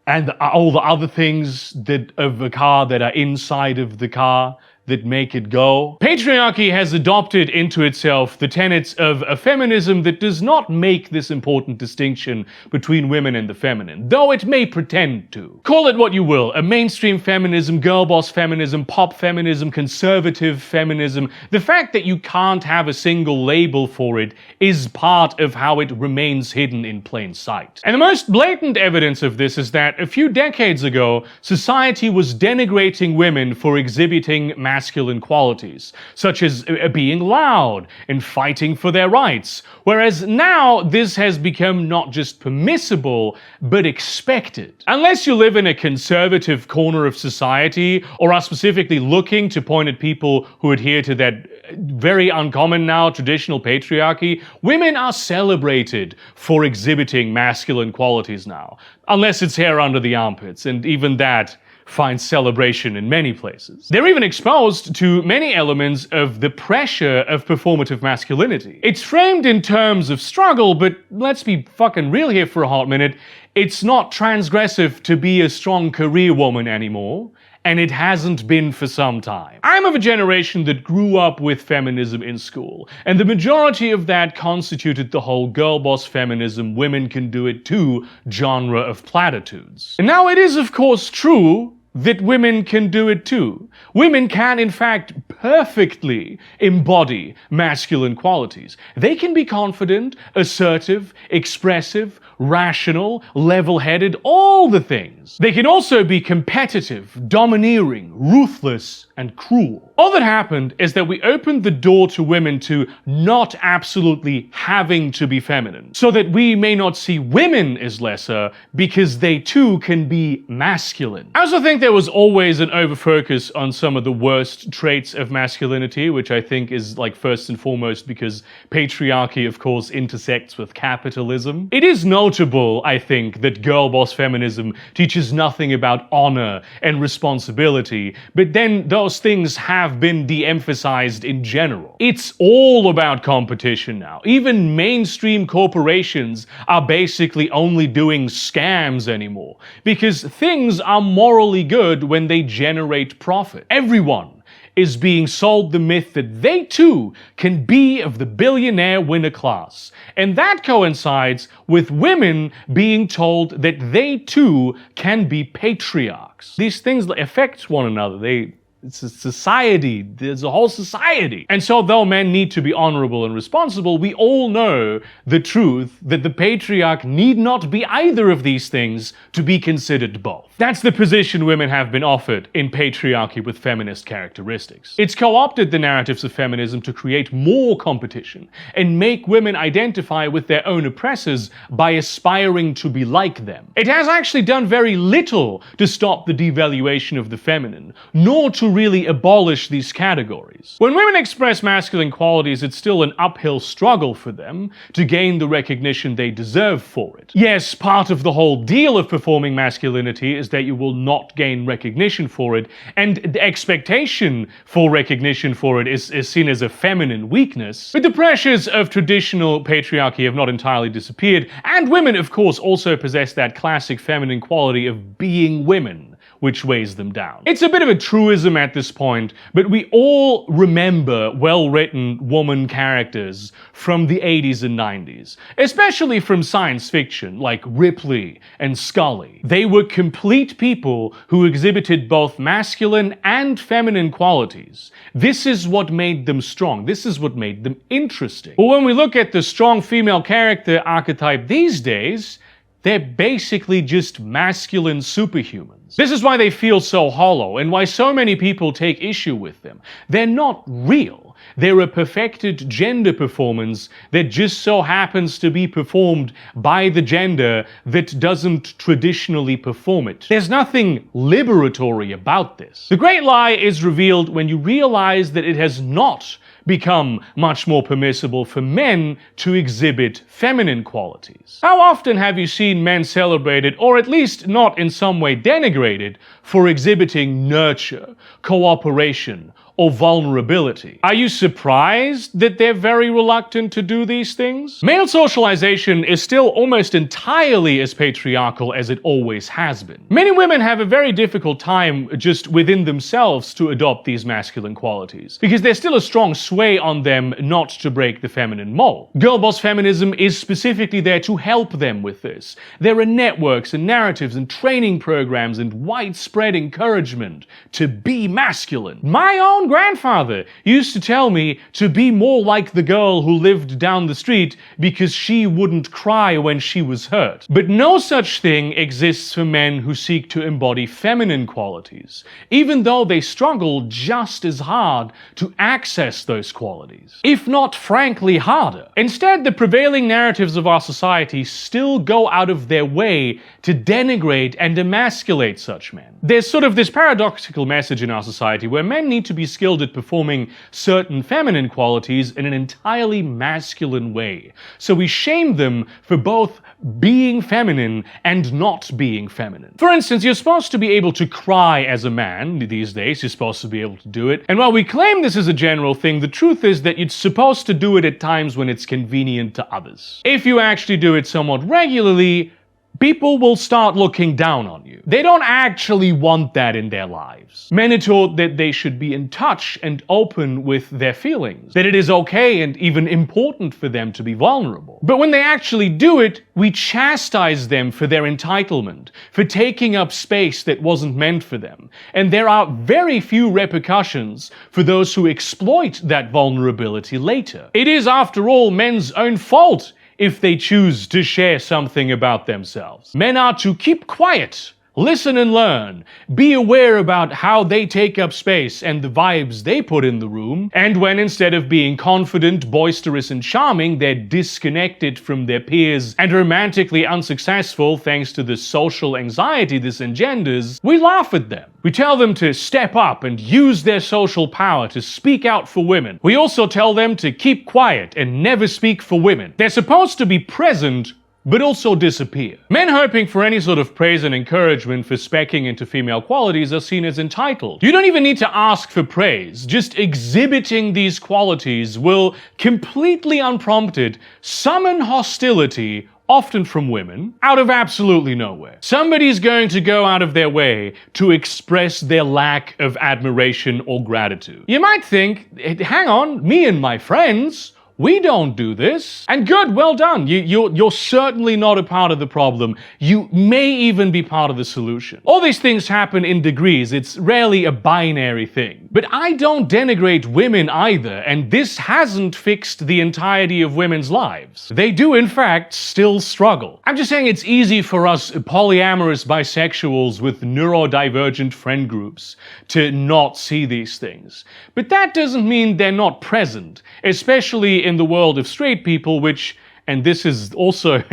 and all the other things of a car that are inside of the car that make it go. Patriarchy has adopted into itself the tenets of a feminism that does not make this important distinction between women and the feminine, though it may pretend to. Call it what you will, a mainstream feminism, girl boss feminism, pop feminism, conservative feminism. The fact that you can't have a single label for it is part of how it remains hidden in plain sight. And the most blatant evidence of this is that a few decades ago, society was denigrating women for exhibiting masculine qualities, such as being loud and fighting for their rights, whereas now this has become not just permissible, but expected. Unless you live in a conservative corner of society, or are specifically looking to point at people who adhere to that very uncommon now traditional patriarchy, women are celebrated for exhibiting masculine qualities now, unless it's hair under the armpits, and even that finds celebration in many places. They're even exposed to many elements of the pressure of performative masculinity. It's framed in terms of struggle, but let's be fucking real here for a hot minute. It's not transgressive to be a strong career woman anymore, and it hasn't been for some time. I'm of a generation that grew up with feminism in school, and the majority of that constituted the whole girl boss feminism, women can do it too genre of platitudes. And now it is of course true that women can do it too. Women can, in fact, perfectly embody masculine qualities. They can be confident, assertive, expressive, rational, level-headed, all the things. They can also be competitive, domineering, ruthless, and cruel. All that happened is that we opened the door to women to not absolutely having to be feminine, so that we may not see women as lesser because they too can be masculine. I also think there was always an overfocus on some of the worst traits of masculinity, which I think is like first and foremost because patriarchy of course intersects with capitalism. It is notable, I think, that girl boss feminism teaches nothing about honor and responsibility, but then those things have been de-emphasized in general. It's all about competition now. Even mainstream corporations are basically only doing scams anymore, because things are morally good when they generate profit. Everyone is being sold the myth that they too can be of the billionaire winner class. And that coincides with women being told that they too can be patriarchs. These things affect one another. It's a society. There's a whole society. And so though men need to be honorable and responsible, we all know the truth that the patriarch need not be either of these things to be considered both. That's the position women have been offered in patriarchy with feminist characteristics. It's co-opted the narratives of feminism to create more competition and make women identify with their own oppressors by aspiring to be like them. It has actually done very little to stop the devaluation of the feminine, nor to really abolish these categories. When women express masculine qualities, it's still an uphill struggle for them to gain the recognition they deserve for it. Yes, part of the whole deal of performing masculinity is that you will not gain recognition for it, and the expectation for recognition for it is seen as a feminine weakness. But the pressures of traditional patriarchy have not entirely disappeared, and women, of course, also possess that classic feminine quality of being women, which weighs them down. It's a bit of a truism at this point, but we all remember well-written woman characters from the 80s and 90s, especially from science fiction like Ripley and Scully. They were complete people who exhibited both masculine and feminine qualities. This is what made them strong. This is what made them interesting. But when we look at the strong female character archetype these days, They're basically just masculine superhumans. This is why they feel so hollow and why so many people take issue with them. They're not real. They're a perfected gender performance that just so happens to be performed by the gender that doesn't traditionally perform it. There's nothing liberatory about this. The great lie is revealed when you realize that it has not become much more permissible for men to exhibit feminine qualities. How often have you seen men celebrated, or at least not in some way denigrated, for exhibiting nurture, cooperation, or vulnerability? Are you surprised that they're very reluctant to do these things? Male socialization is still almost entirely as patriarchal as it always has been. Many women have a very difficult time just within themselves to adopt these masculine qualities, because there's still a strong sway on them not to break the feminine mold. Girl boss feminism is specifically there to help them with this. There are networks and narratives and training programs and widespread encouragement to be masculine. My own grandfather used to tell me to be more like the girl who lived down the street because she wouldn't cry when she was hurt. But no such thing exists for men who seek to embody feminine qualities, even though they struggle just as hard to access those qualities, if not frankly harder. Instead, the prevailing narratives of our society still go out of their way to denigrate and emasculate such men. There's sort of this paradoxical message in our society where men need to be skilled at performing certain feminine qualities in an entirely masculine way. So we shame them for both being feminine and not being feminine. For instance, you're supposed to be able to cry as a man these days. You're supposed to be able to do it. And while we claim this is a general thing, the truth is that you're supposed to do it at times when it's convenient to others. If you actually do it somewhat regularly, people will start looking down on you. They don't actually want that in their lives. Men are taught that they should be in touch and open with their feelings, that it is okay and even important for them to be vulnerable. But when they actually do it, we chastise them for their entitlement, for taking up space that wasn't meant for them. And there are very few repercussions for those who exploit that vulnerability later. It is, after all, men's own fault if they choose to share something about themselves. Men are to keep quiet, listen and learn, be aware about how they take up space and the vibes they put in the room, and when instead of being confident, boisterous and charming, they're disconnected from their peers and romantically unsuccessful thanks to the social anxiety this engenders, we laugh at them. We tell them to step up and use their social power to speak out for women. We also tell them to keep quiet and never speak for women. They're supposed to be present, but also disappear. Men hoping for any sort of praise and encouragement for specking into female qualities are seen as entitled. You don't even need to ask for praise. Just exhibiting these qualities will, completely unprompted, summon hostility, often from women, out of absolutely nowhere. Somebody's going to go out of their way to express their lack of admiration or gratitude. You might think, hang on, me and my friends, we don't do this. And good, well done. You're certainly not a part of the problem. You may even be part of the solution. All these things happen in degrees. It's rarely a binary thing. But I don't denigrate women either, and this hasn't fixed the entirety of women's lives. They do, in fact, still struggle. I'm just saying it's easy for us polyamorous bisexuals with neurodivergent friend groups to not see these things. But that doesn't mean they're not present, especially in the world of straight people, which, and this is also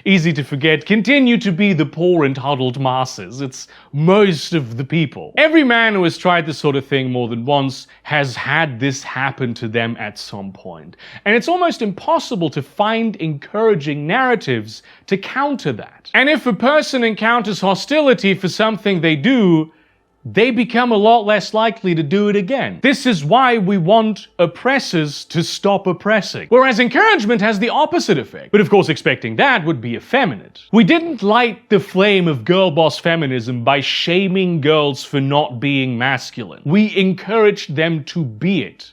easy to forget, continue to be the poor and huddled masses. It's most of the people. Every man who has tried this sort of thing more than once has had this happen to them at some point. And it's almost impossible to find encouraging narratives to counter that. And if a person encounters hostility for something they do, they become a lot less likely to do it again. This is why we want oppressors to stop oppressing. Whereas encouragement has the opposite effect. But of course, expecting that would be effeminate. We didn't light the flame of girl boss feminism by shaming girls for not being masculine. We encouraged them to be it.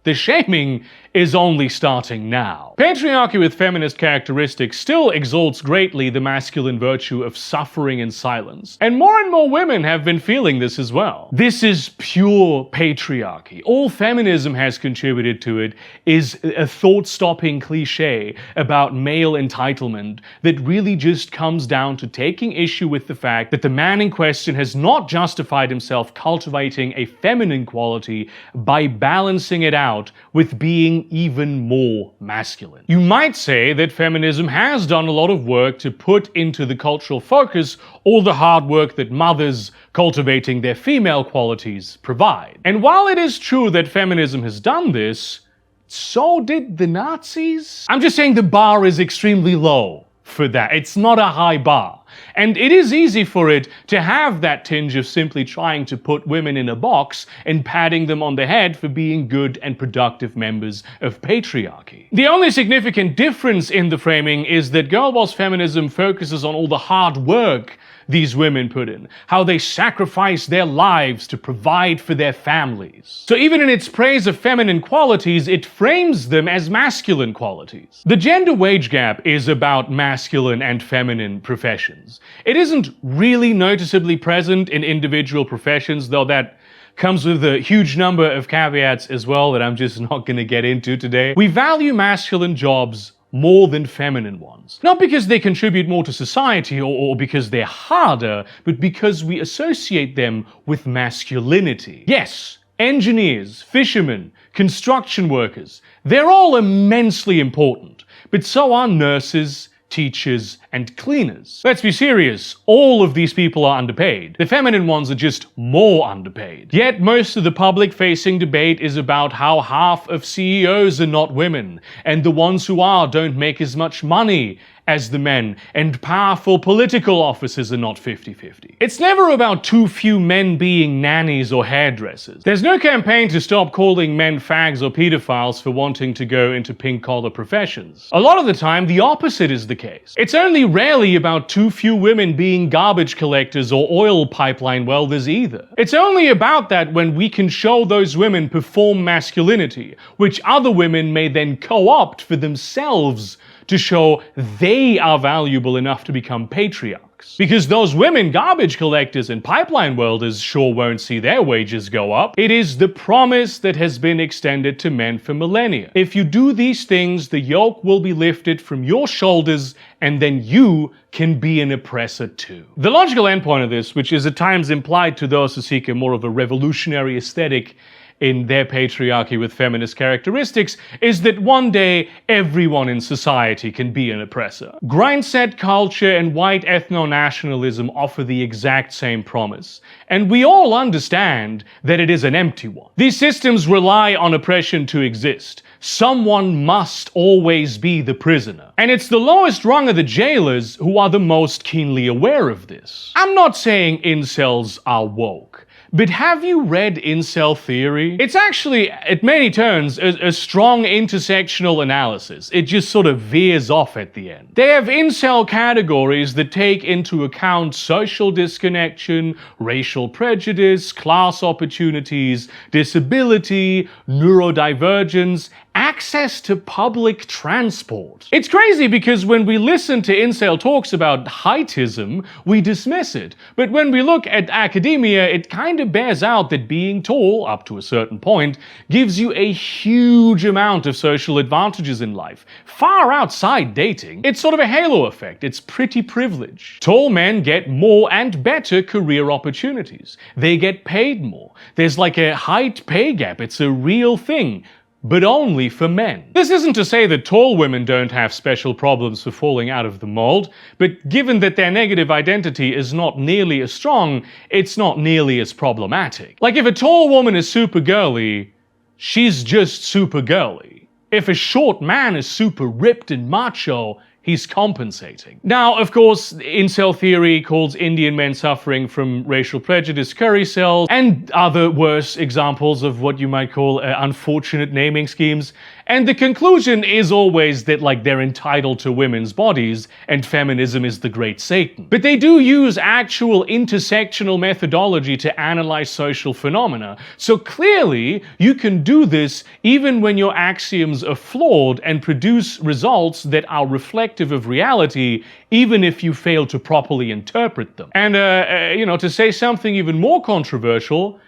The shaming is only starting now. Patriarchy with feminist characteristics still exalts greatly the masculine virtue of suffering in silence, and more women have been feeling this as well. This is pure patriarchy. All feminism has contributed to it is a thought-stopping cliche about male entitlement that really just comes down to taking issue with the fact that the man in question has not justified himself cultivating a feminine quality by balancing it out with being even more masculine. You might say that feminism has done a lot of work to put into the cultural focus all the hard work that mothers cultivating their female qualities provide. And while it is true that feminism has done this, so did the Nazis. I'm just saying the bar is extremely low for that. It's not a high bar. And it is easy for it to have that tinge of simply trying to put women in a box and patting them on the head for being good and productive members of patriarchy. The only significant difference in the framing is that girl boss feminism focuses on all the hard work these women put in, how they sacrifice their lives to provide for their families. So even in its praise of feminine qualities, it frames them as masculine qualities. The gender wage gap is about masculine and feminine professions. It isn't really noticeably present in individual professions, though that comes with a huge number of caveats as well that I'm just not going to get into today. We value masculine jobs more than feminine ones. Not because they contribute more to society or because they're harder, but because we associate them with masculinity. Yes, engineers, fishermen, construction workers, they're all immensely important, but so are nurses, teachers, and cleaners. Let's be serious, all of these people are underpaid. The feminine ones are just more underpaid. Yet most of the public-facing debate is about how half of CEOs are not women, and the ones who are don't make as much money as the men, and powerful political offices are not 50-50. It's never about too few men being nannies or hairdressers. There's no campaign to stop calling men fags or pedophiles for wanting to go into pink-collar professions. A lot of the time, the opposite is the case. It's only rarely about too few women being garbage collectors or oil pipeline welders either. It's only about that when we can show those women perform masculinity, which other women may then co-opt for themselves to show they are valuable enough to become patriarchs. Because those women garbage collectors and pipeline welders sure won't see their wages go up. It is the promise that has been extended to men for millennia. If you do these things, the yoke will be lifted from your shoulders, and then you can be an oppressor too. The logical endpoint of this, which is at times implied to those who seek a more of a revolutionary aesthetic in their patriarchy with feminist characteristics, is that one day everyone in society can be an oppressor. Grindset culture and white ethno-nationalism offer the exact same promise, and we all understand that it is an empty one. These systems rely on oppression to exist. Someone must always be the prisoner. And it's the lowest rung of the jailers who are the most keenly aware of this. I'm not saying incels are woke, but have you read incel theory? It's actually, at many turns, a strong intersectional analysis. It just sort of veers off at the end. They have incel categories that take into account social disconnection, racial prejudice, class opportunities, disability, neurodivergence, access to public transport. It's crazy because when we listen to incel talks about heightism, we dismiss it. But when we look at academia, it kind of bears out that being tall, up to a certain point, gives you a huge amount of social advantages in life, far outside dating. It's sort of a halo effect. It's pretty privilege. Tall men get more and better career opportunities. They get paid more. There's like a height pay gap. It's a real thing, but only for men. This isn't to say that tall women don't have special problems for falling out of the mold, but given that their negative identity is not nearly as strong, it's not nearly as problematic. Like if a tall woman is super girly, she's just super girly. If a short man is super ripped and macho, he's compensating. Now, of course, incel theory calls Indian men suffering from racial prejudice curry cells and other worse examples of what you might call unfortunate naming schemes. And the conclusion is always that, like, they're entitled to women's bodies and feminism is the great Satan. But they do use actual intersectional methodology to analyze social phenomena. So clearly, you can do this even when your axioms are flawed and produce results that are reflective of reality, even if you fail to properly interpret them. And, to say something even more controversial,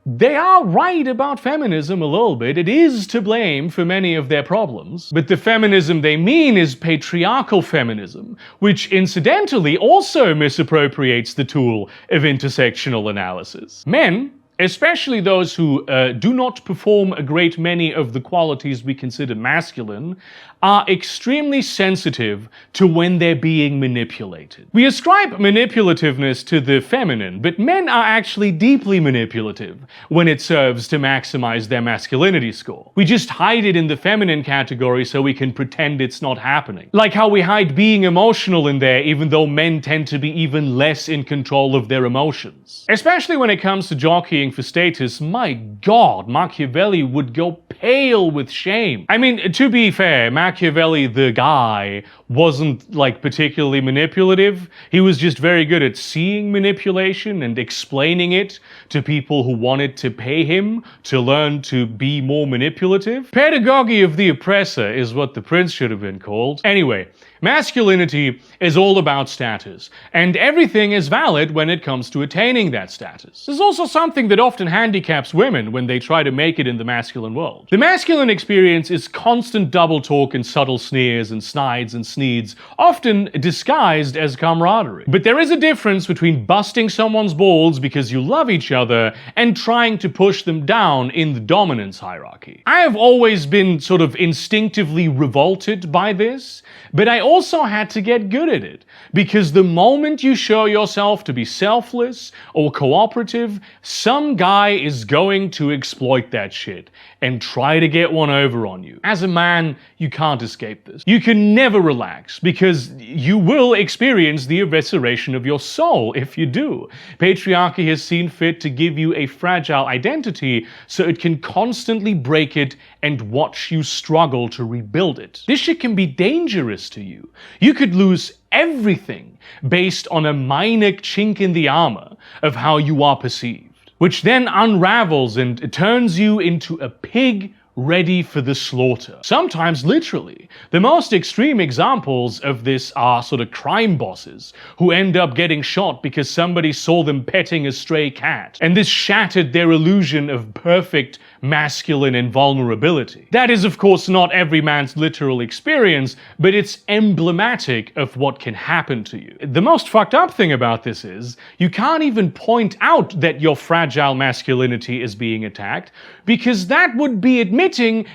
they are right about feminism a little bit. It is to blame for many of their problems. But the feminism they mean is patriarchal feminism, which incidentally also misappropriates the tool of intersectional analysis. Men, especially those who do not perform a great many of the qualities we consider masculine, are extremely sensitive to when they're being manipulated. We ascribe manipulativeness to the feminine, but men are actually deeply manipulative when it serves to maximize their masculinity score. We just hide it in the feminine category so we can pretend it's not happening. Like how we hide being emotional in there even though men tend to be even less in control of their emotions. Especially when it comes to jockeying for status, my god, Machiavelli would go pale with shame. I mean, to be fair, Machiavelli, the guy, wasn't, like, particularly manipulative. He was just very good at seeing manipulation and explaining it to people who wanted to pay him to learn to be more manipulative. Pedagogy of the oppressor is what the prince should have been called. Anyway, masculinity is all about status, and everything is valid when it comes to attaining that status. There's also something that often handicaps women when they try to make it in the masculine world. The masculine experience is constant double talk and subtle sneers and snides and sneeds, often disguised as camaraderie. But there is a difference between busting someone's balls because you love each other and trying to push them down in the dominance hierarchy. I have always been sort of instinctively revolted by this, but I also had to get good at it, because the moment you show yourself to be selfless or cooperative, some guy is going to exploit that shit and try to get one over on you. As a man, you can't escape this. You can never relax, because you will experience the evisceration of your soul if you do. Patriarchy has seen fit to give you a fragile identity so it can constantly break it and watch you struggle to rebuild it. This shit can be dangerous to you. You could lose everything based on a minor chink in the armor of how you are perceived, which then unravels and turns you into a pig ready for the slaughter. Sometimes literally. The most extreme examples of this are sort of crime bosses who end up getting shot because somebody saw them petting a stray cat, and this shattered their illusion of perfect masculine invulnerability. That is, of course, not every man's literal experience, but it's emblematic of what can happen to you. The most fucked up thing about this is you can't even point out that your fragile masculinity is being attacked, because that would be admitting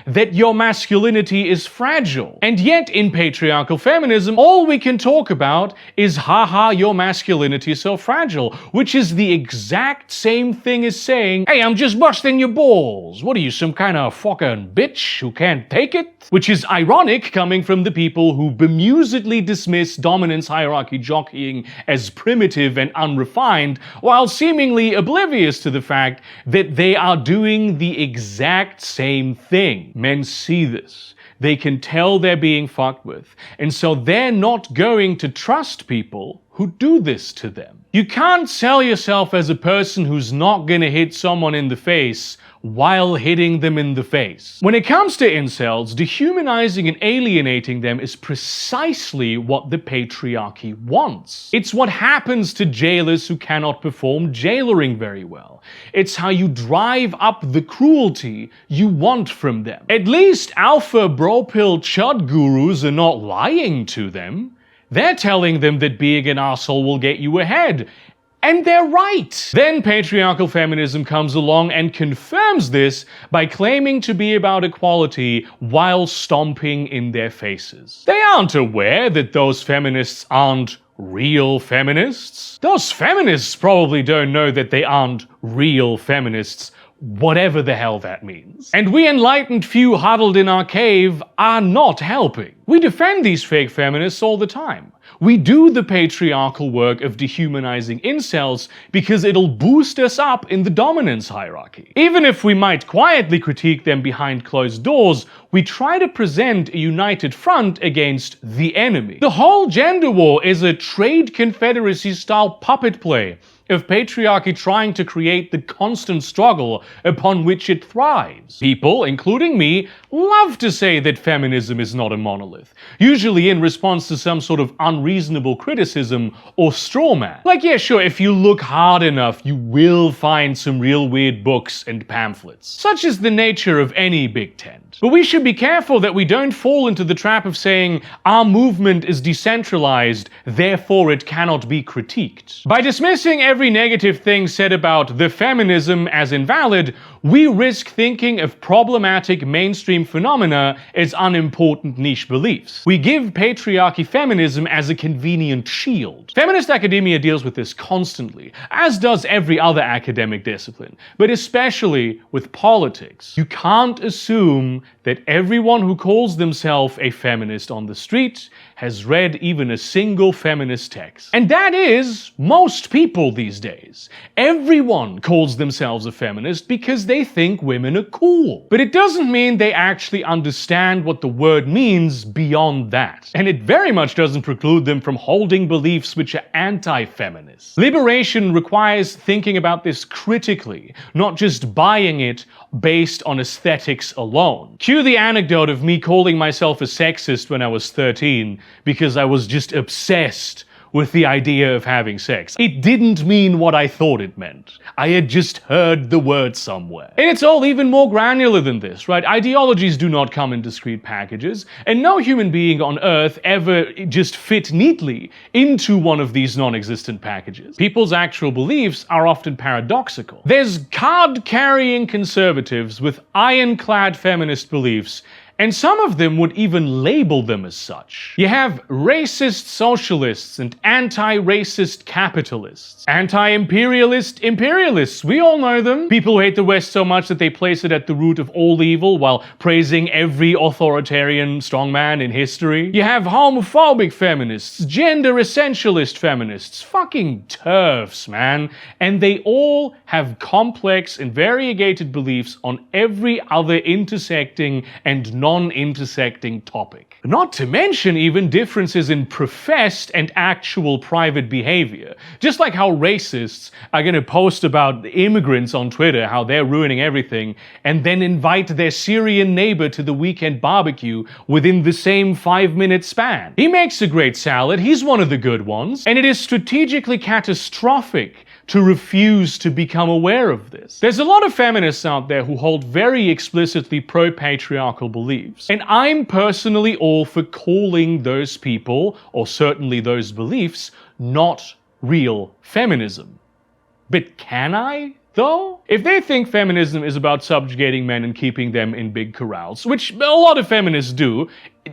that your masculinity is fragile. And yet, in patriarchal feminism, all we can talk about is, haha, your masculinity is so fragile, which is the exact same thing as saying, hey, I'm just busting your balls. What are you, some kind of fucking bitch who can't take it? Which is ironic coming from the people who bemusedly dismiss dominance hierarchy jockeying as primitive and unrefined, while seemingly oblivious to the fact that they are doing the exact same thing. Men see this. They can tell they're being fucked with, and so they're not going to trust people who do this to them. You can't sell yourself as a person who's not gonna hit someone in the face while hitting them in the face. When it comes to incels, dehumanizing and alienating them is precisely what the patriarchy wants. It's what happens to jailers who cannot perform jailering very well. It's how you drive up the cruelty you want from them. At least alpha bro pill chud gurus are not lying to them. They're telling them that being an asshole will get you ahead. And they're right! Then patriarchal feminism comes along and confirms this by claiming to be about equality while stomping in their faces. They aren't aware that those feminists aren't real feminists. Those feminists probably don't know that they aren't real feminists whatever the hell that means. And we enlightened few huddled in our cave are not helping. We defend these fake feminists all the time. We do the patriarchal work of dehumanizing incels because it'll boost us up in the dominance hierarchy. Even if we might quietly critique them behind closed doors, we try to present a united front against the enemy. The whole gender war is a trade confederacy-style puppet play of patriarchy trying to create the constant struggle upon which it thrives. People, including me, love to say that feminism is not a monolith, usually in response to some sort of unreasonable criticism or straw man. Like, yeah, sure, if you look hard enough, you will find some real weird books and pamphlets. Such is the nature of any big tent. But we should be careful that we don't fall into the trap of saying our movement is decentralized, therefore it cannot be critiqued. By dismissing every negative thing said about the feminism as invalid, we risk thinking of problematic mainstream phenomena as unimportant niche beliefs. We give patriarchy feminism as a convenient shield. Feminist academia deals with this constantly, as does every other academic discipline, but especially with politics. You can't assume that everyone who calls themselves a feminist on the street has read even a single feminist text. And that is most people these days. Everyone calls themselves a feminist because they think women are cool. But it doesn't mean they actually understand what the word means beyond that. And it very much doesn't preclude them from holding beliefs which are anti-feminist. Liberation requires thinking about this critically, not just buying it based on aesthetics alone. Cue the anecdote of me calling myself a sexist when I was 13 because I was just obsessed with the idea of having sex. It didn't mean what I thought it meant. I had just heard the word somewhere. And it's all even more granular than this, right? Ideologies do not come in discrete packages, and no human being on Earth ever just fit neatly into one of these non-existent packages. People's actual beliefs are often paradoxical. There's card-carrying conservatives with ironclad feminist beliefs, and some of them would even label them as such. You have racist socialists and anti-racist capitalists. Anti-imperialist imperialists, we all know them. People who hate the West so much that they place it at the root of all evil while praising every authoritarian strongman in history. You have homophobic feminists, gender essentialist feminists, fucking TERFs, man. And they all have complex and variegated beliefs on every other intersecting and non-intersecting topic. Not to mention even differences in professed and actual private behavior. Just like how racists are gonna post about immigrants on Twitter, how they're ruining everything, and then invite their Syrian neighbor to the weekend barbecue within the same 5-minute span. He makes a great salad, he's one of the good ones, and it is strategically catastrophic to refuse to become aware of this. There's a lot of feminists out there who hold very explicitly pro-patriarchal beliefs, and I'm personally all for calling those people, or certainly those beliefs, not real feminism. But can I, though? If they think feminism is about subjugating men and keeping them in big corrals, which a lot of feminists do,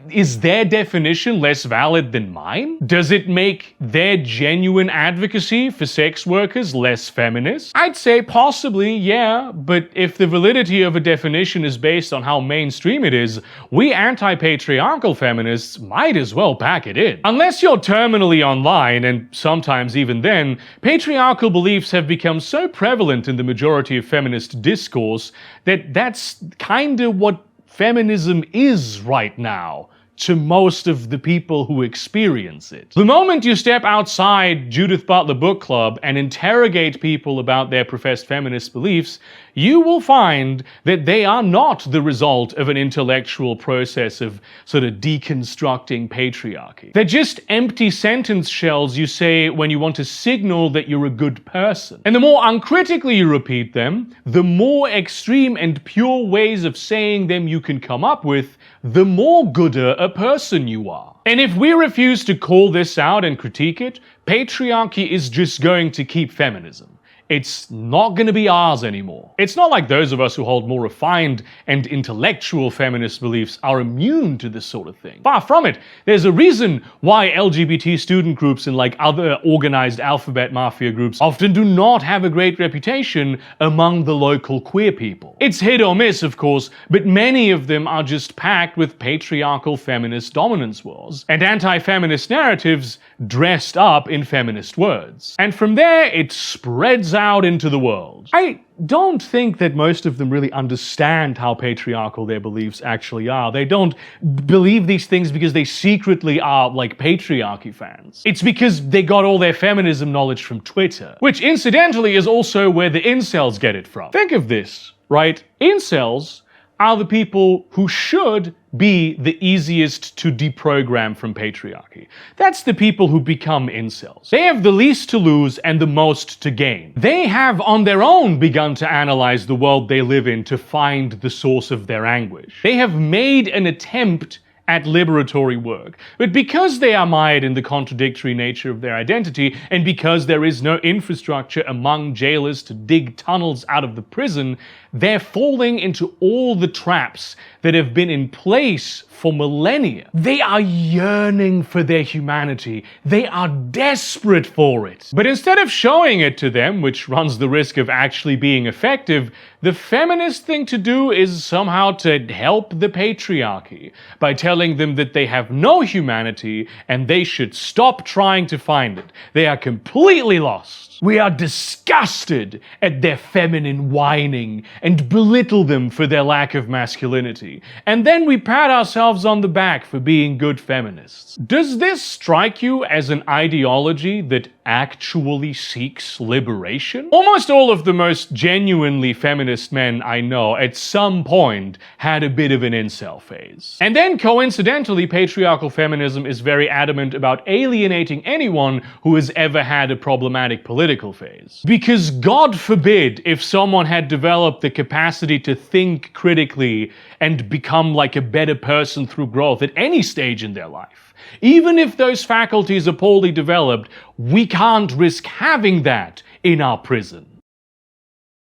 is their definition less valid than mine? Does it make their genuine advocacy for sex workers less feminist? I'd say possibly, yeah, but if the validity of a definition is based on how mainstream it is, we anti-patriarchal feminists might as well pack it in. Unless you're terminally online, and sometimes even then, patriarchal beliefs have become so prevalent in the majority of feminist discourse that that's kinda what feminism is right now to most of the people who experience it. The moment you step outside Judith Butler Book Club and interrogate people about their professed feminist beliefs, you will find that they are not the result of an intellectual process of sort of deconstructing patriarchy. They're just empty sentence shells you say when you want to signal that you're a good person. And the more uncritically you repeat them, the more extreme and pure ways of saying them you can come up with, the more gooder a person you are. And if we refuse to call this out and critique it, patriarchy is just going to keep feminism. it's not going to be ours anymore. It's not like those of us who hold more refined and intellectual feminist beliefs are immune to this sort of thing. Far from it. There's a reason why LGBT student groups and like other organized alphabet mafia groups often do not have a great reputation among the local queer people. It's hit or miss, of course, but many of them are just packed with patriarchal feminist dominance wars and anti-feminist narratives dressed up in feminist words. And from there, it spreads out into the world. I don't think that most of them really understand how patriarchal their beliefs actually are. They don't believe these things because they secretly are like patriarchy fans. It's because they got all their feminism knowledge from Twitter, which incidentally is also where the incels get it from. Think of this, right? Incels are the people who should be the easiest to deprogram from patriarchy. That's the people who become incels. They have the least to lose and the most to gain. They have on their own begun to analyze the world they live in to find the source of their anguish. They have made an attempt at liberatory work. But because they are mired in the contradictory nature of their identity, and because there is no infrastructure among jailers to dig tunnels out of the prison, they're falling into all the traps that have been in place for millennia. They are yearning for their humanity. They are desperate for it. But instead of showing it to them, which runs the risk of actually being effective, the feminist thing to do is somehow to help the patriarchy by telling them that they have no humanity and they should stop trying to find it. They are completely lost. We are disgusted at their feminine whining and belittle them for their lack of masculinity. And then we pat ourselves on the back for being good feminists. Does this strike you as an ideology that actually seeks liberation? Almost all of the most genuinely feminist men I know at some point had a bit of an incel phase. And then coincidentally, patriarchal feminism is very adamant about alienating anyone who has ever had a problematic political phase. Because God forbid if someone had developed the capacity to think critically and become like a better person through growth at any stage in their life. Even if those faculties are poorly developed, we can't risk having that in our prison.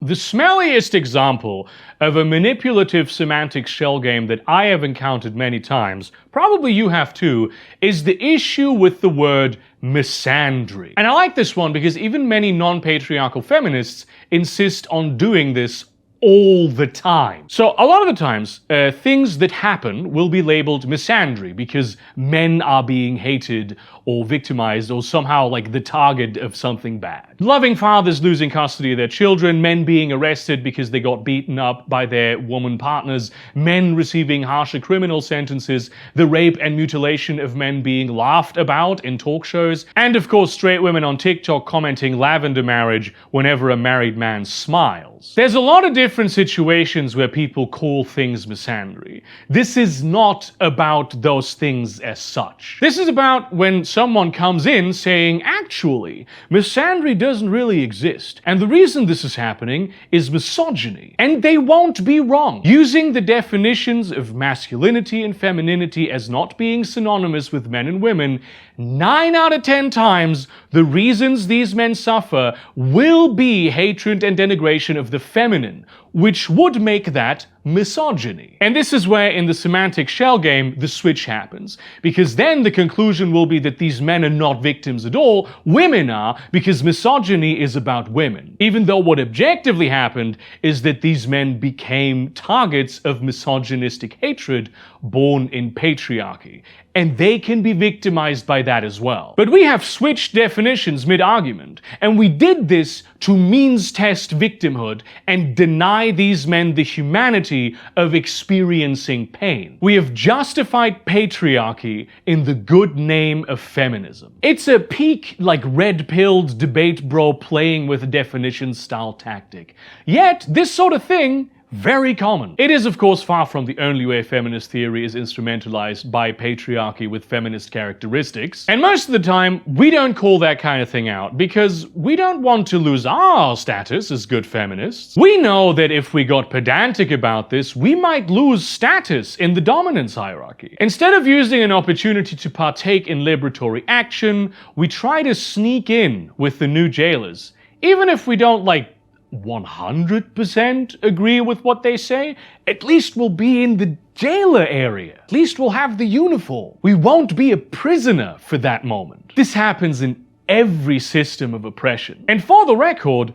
The smelliest example of a manipulative semantic shell game that I have encountered many times, probably you have too, is the issue with the word misandry. And I like this one because even many non-patriarchal feminists insist on doing this all the time. So a lot of the times, things that happen will be labeled misandry because men are being hated or victimized or somehow like the target of something bad. Loving fathers losing custody of their children, men being arrested because they got beaten up by their woman partners, men receiving harsher criminal sentences, the rape and mutilation of men being laughed about in talk shows, and of course straight women on TikTok commenting lavender marriage whenever a married man smiles. There's a lot of different situations where people call things misandry. This is not about those things as such. This is about when someone comes in saying, actually, misandry doesn't really exist. And the reason this is happening is misogyny. And they won't be wrong. Using the definitions of masculinity and femininity as not being synonymous with men and women, 9 out of 10 times, the reasons these men suffer will be hatred and denigration of the feminine, which would make that misogyny. And this is where in the semantic shell game the switch happens, because then the conclusion will be that these men are not victims at all, women are, because misogyny is about women. Even though what objectively happened is that these men became targets of misogynistic hatred born in patriarchy. And they can be victimized by that as well. But we have switched definitions mid-argument, and we did this to means-test victimhood and deny these men the humanity of experiencing pain. We have justified patriarchy in the good name of feminism. It's a peak, like red-pilled debate bro playing with definitions style tactic. Yet, this sort of thing very common. It is, of course, far from the only way feminist theory is instrumentalized by patriarchy with feminist characteristics. And most of the time, we don't call that kind of thing out because we don't want to lose our status as good feminists. We know that if we got pedantic about this, we might lose status in the dominance hierarchy. Instead of using an opportunity to partake in liberatory action, we try to sneak in with the new jailers, Even if we don't, 100% agree with what they say, at least we'll be in the jailer area. At least we'll have the uniform. We won't be a prisoner for that moment. This happens in every system of oppression. And for the record,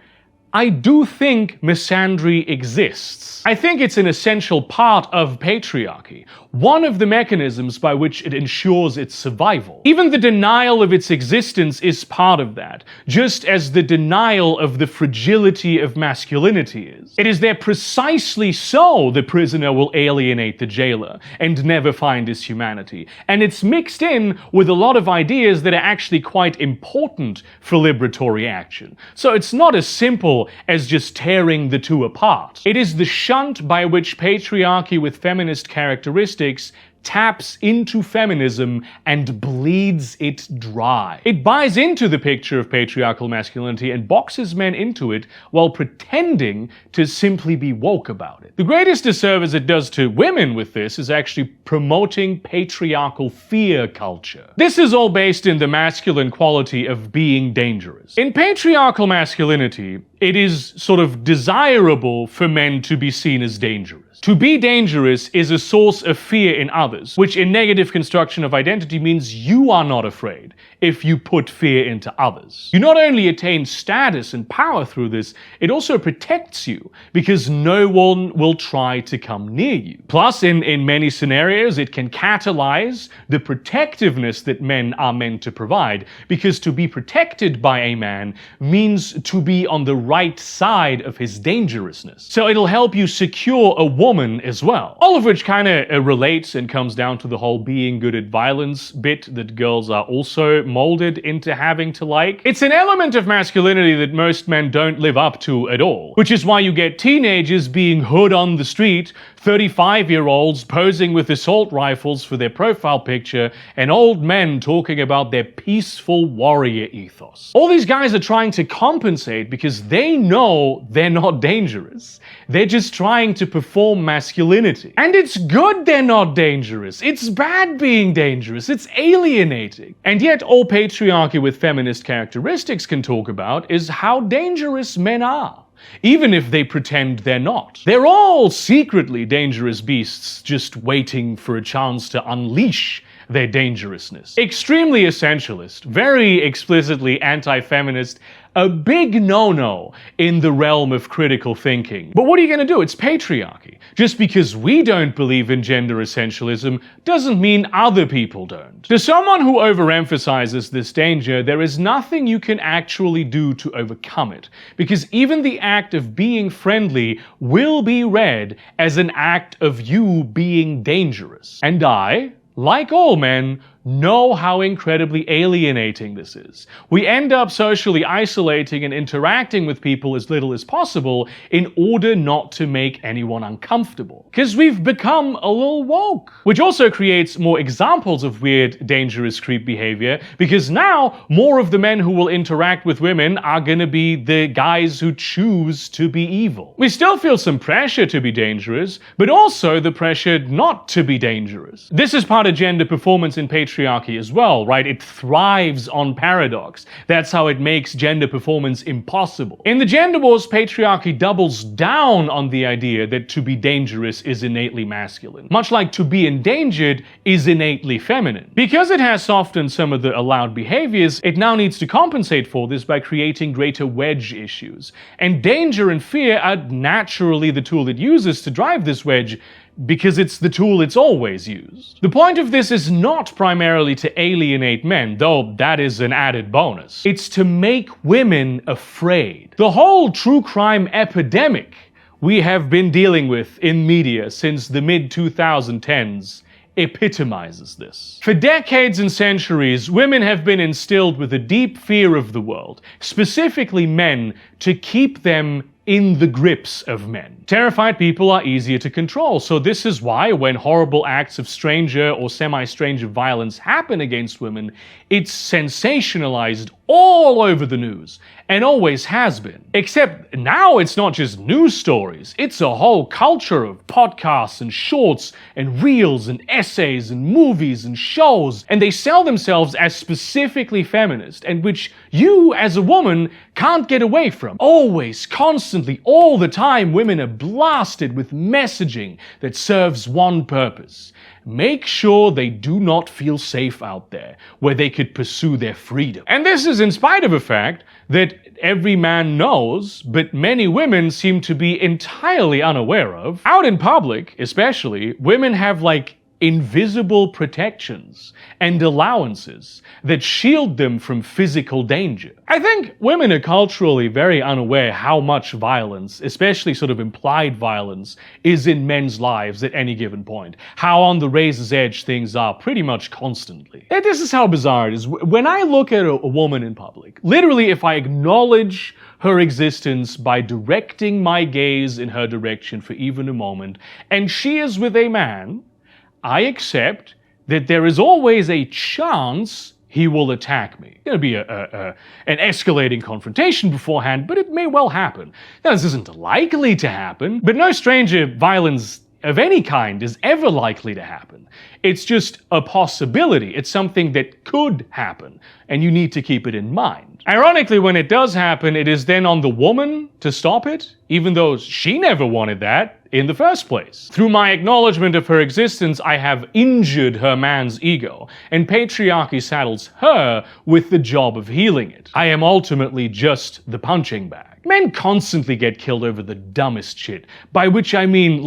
I do think misandry exists. I think it's an essential part of patriarchy, one of the mechanisms by which it ensures its survival. Even the denial of its existence is part of that, just as the denial of the fragility of masculinity is. It is there precisely so the prisoner will alienate the jailer and never find his humanity. And it's mixed in with a lot of ideas that are actually quite important for liberatory action. So it's not as simple as just tearing the two apart. It is the shunt by which patriarchy with feminist characteristics taps into feminism and bleeds it dry. It buys into the picture of patriarchal masculinity and boxes men into it while pretending to simply be woke about it. The greatest disservice it does to women with this is actually promoting patriarchal fear culture. This is all based in the masculine quality of being dangerous. In patriarchal masculinity, it is sort of desirable for men to be seen as dangerous. To be dangerous is a source of fear in others, which in negative construction of identity means you are not afraid if you put fear into others. You not only attain status and power through this, it also protects you because no one will try to come near you. Plus, in many scenarios, it can catalyze the protectiveness that men are meant to provide, because to be protected by a man means to be on the right side of his dangerousness. So it'll help you secure a woman as well. All of which kind of relates and comes down to the whole being good at violence bit that girls are also molded into having to like. It's an element of masculinity that most men don't live up to at all, which is why you get teenagers being hood on the street, 35-year-olds posing with assault rifles for their profile picture, and old men talking about their peaceful warrior ethos. All these guys are trying to compensate because they know they're not dangerous. They're just trying to perform masculinity. And it's good they're not dangerous. It's bad being dangerous. It's alienating. And yet all patriarchy with feminist characteristics can talk about is how dangerous men are, even if they pretend they're not. They're all secretly dangerous beasts just waiting for a chance to unleash their dangerousness. Extremely essentialist, very explicitly anti-feminist, a big no-no in the realm of critical thinking. But what are you going to do? It's patriarchy. Just because we don't believe in gender essentialism doesn't mean other people don't. To someone who overemphasizes this danger, there is nothing you can actually do to overcome it, because even the act of being friendly will be read as an act of you being dangerous. And I, like all men, know how incredibly alienating this is. We end up socially isolating and interacting with people as little as possible in order not to make anyone uncomfortable. Because we've become a little woke. Which also creates more examples of weird, dangerous creep behavior, because now more of the men who will interact with women are gonna be the guys who choose to be evil. We still feel some pressure to be dangerous, but also the pressure not to be dangerous. This is part of gender performance in patriarchy as well, right? It thrives on paradox. That's how it makes gender performance impossible. In the gender wars, patriarchy doubles down on the idea that to be dangerous is innately masculine, much like to be endangered is innately feminine. Because it has softened some of the allowed behaviors, it now needs to compensate for this by creating greater wedge issues. And danger and fear are naturally the tool it uses to drive this wedge, because it's the tool it's always used. The point of this is not primarily to alienate men, though that is an added bonus. It's to make women afraid. The whole true crime epidemic we have been dealing with in media since the mid-2010s epitomizes this. For decades and centuries, women have been instilled with a deep fear of the world, specifically men, to keep them in the grips of men. Terrified people are easier to control, so this is why when horrible acts of stranger or semi-stranger violence happen against women, it's sensationalized all over the news, and always has been. Except now it's not just news stories, it's a whole culture of podcasts and shorts and reels and essays and movies and shows, and they sell themselves as specifically feminist, and which you as a woman can't get away from. Always, constantly, all the time, women are blasted with messaging that serves one purpose. Make sure they do not feel safe out there, where they could pursue their freedom. And this is in spite of the fact that every man knows, but many women seem to be entirely unaware of. Out in public, especially, women have invisible protections and allowances that shield them from physical danger. I think women are culturally very unaware how much violence, especially sort of implied violence, is in men's lives at any given point. How on the razor's edge things are pretty much constantly. And this is how bizarre it is. When I look at a woman in public, literally if I acknowledge her existence by directing my gaze in her direction for even a moment, and she is with a man, I accept that there is always a chance he will attack me. There'll be an escalating confrontation beforehand, but it may well happen. Now, this isn't likely to happen, but no stranger violence of any kind is ever likely to happen. It's just a possibility. It's something that could happen, and you need to keep it in mind. Ironically, when it does happen, it is then on the woman to stop it, even though she never wanted that in the first place. Through my acknowledgement of her existence, I have injured her man's ego, and patriarchy saddles her with the job of healing it. I am ultimately just the punching bag. Men constantly get killed over the dumbest shit, by which I mean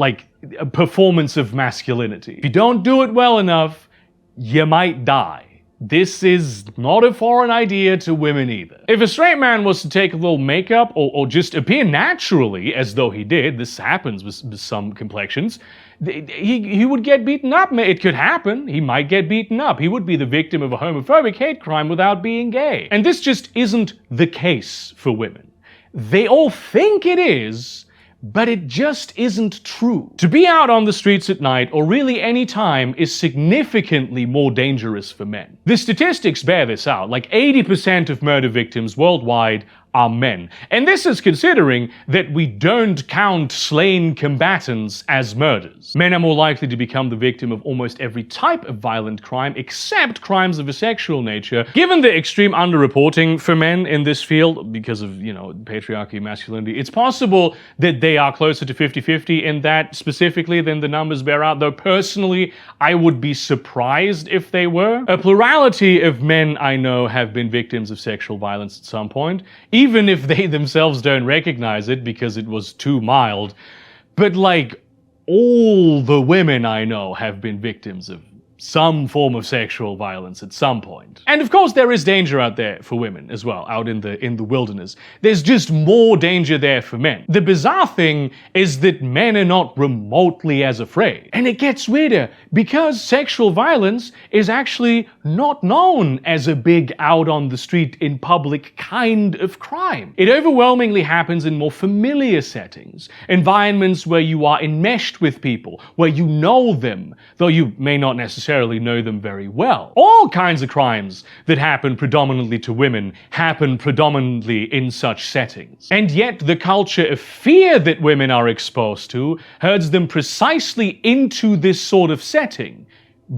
a performance of masculinity. If you don't do it well enough, you might die. This is not a foreign idea to women either. If a straight man was to take a little makeup or just appear naturally as though he did, this happens with some complexions, he would get beaten up. It could happen. He might get beaten up. He would be the victim of a homophobic hate crime without being gay. And this just isn't the case for women. They all think it is, but it just isn't true. To be out on the streets at night, or really any time, is significantly more dangerous for men. The statistics bear this out. 80% of murder victims worldwide are men. And this is considering that we don't count slain combatants as murders. Men are more likely to become the victim of almost every type of violent crime except crimes of a sexual nature. Given the extreme underreporting for men in this field because of, patriarchy, masculinity, it's possible that they are closer to 50-50 in that specifically than the numbers bear out, though personally, I would be surprised if they were. A plurality of men I know have been victims of sexual violence at some point, even if they themselves don't recognize it because it was too mild. But all the women I know have been victims of some form of sexual violence at some point. And of course there is danger out there for women as well, out in the wilderness. There's just more danger there for men. The bizarre thing is that men are not remotely as afraid. And it gets weirder because sexual violence is actually not known as a big out on the street in public kind of crime. It overwhelmingly happens in more familiar settings, environments where you are enmeshed with people, where you know them, though you may not necessarily know them very well. All kinds of crimes that happen predominantly to women happen predominantly in such settings. And yet the culture of fear that women are exposed to herds them precisely into this sort of setting,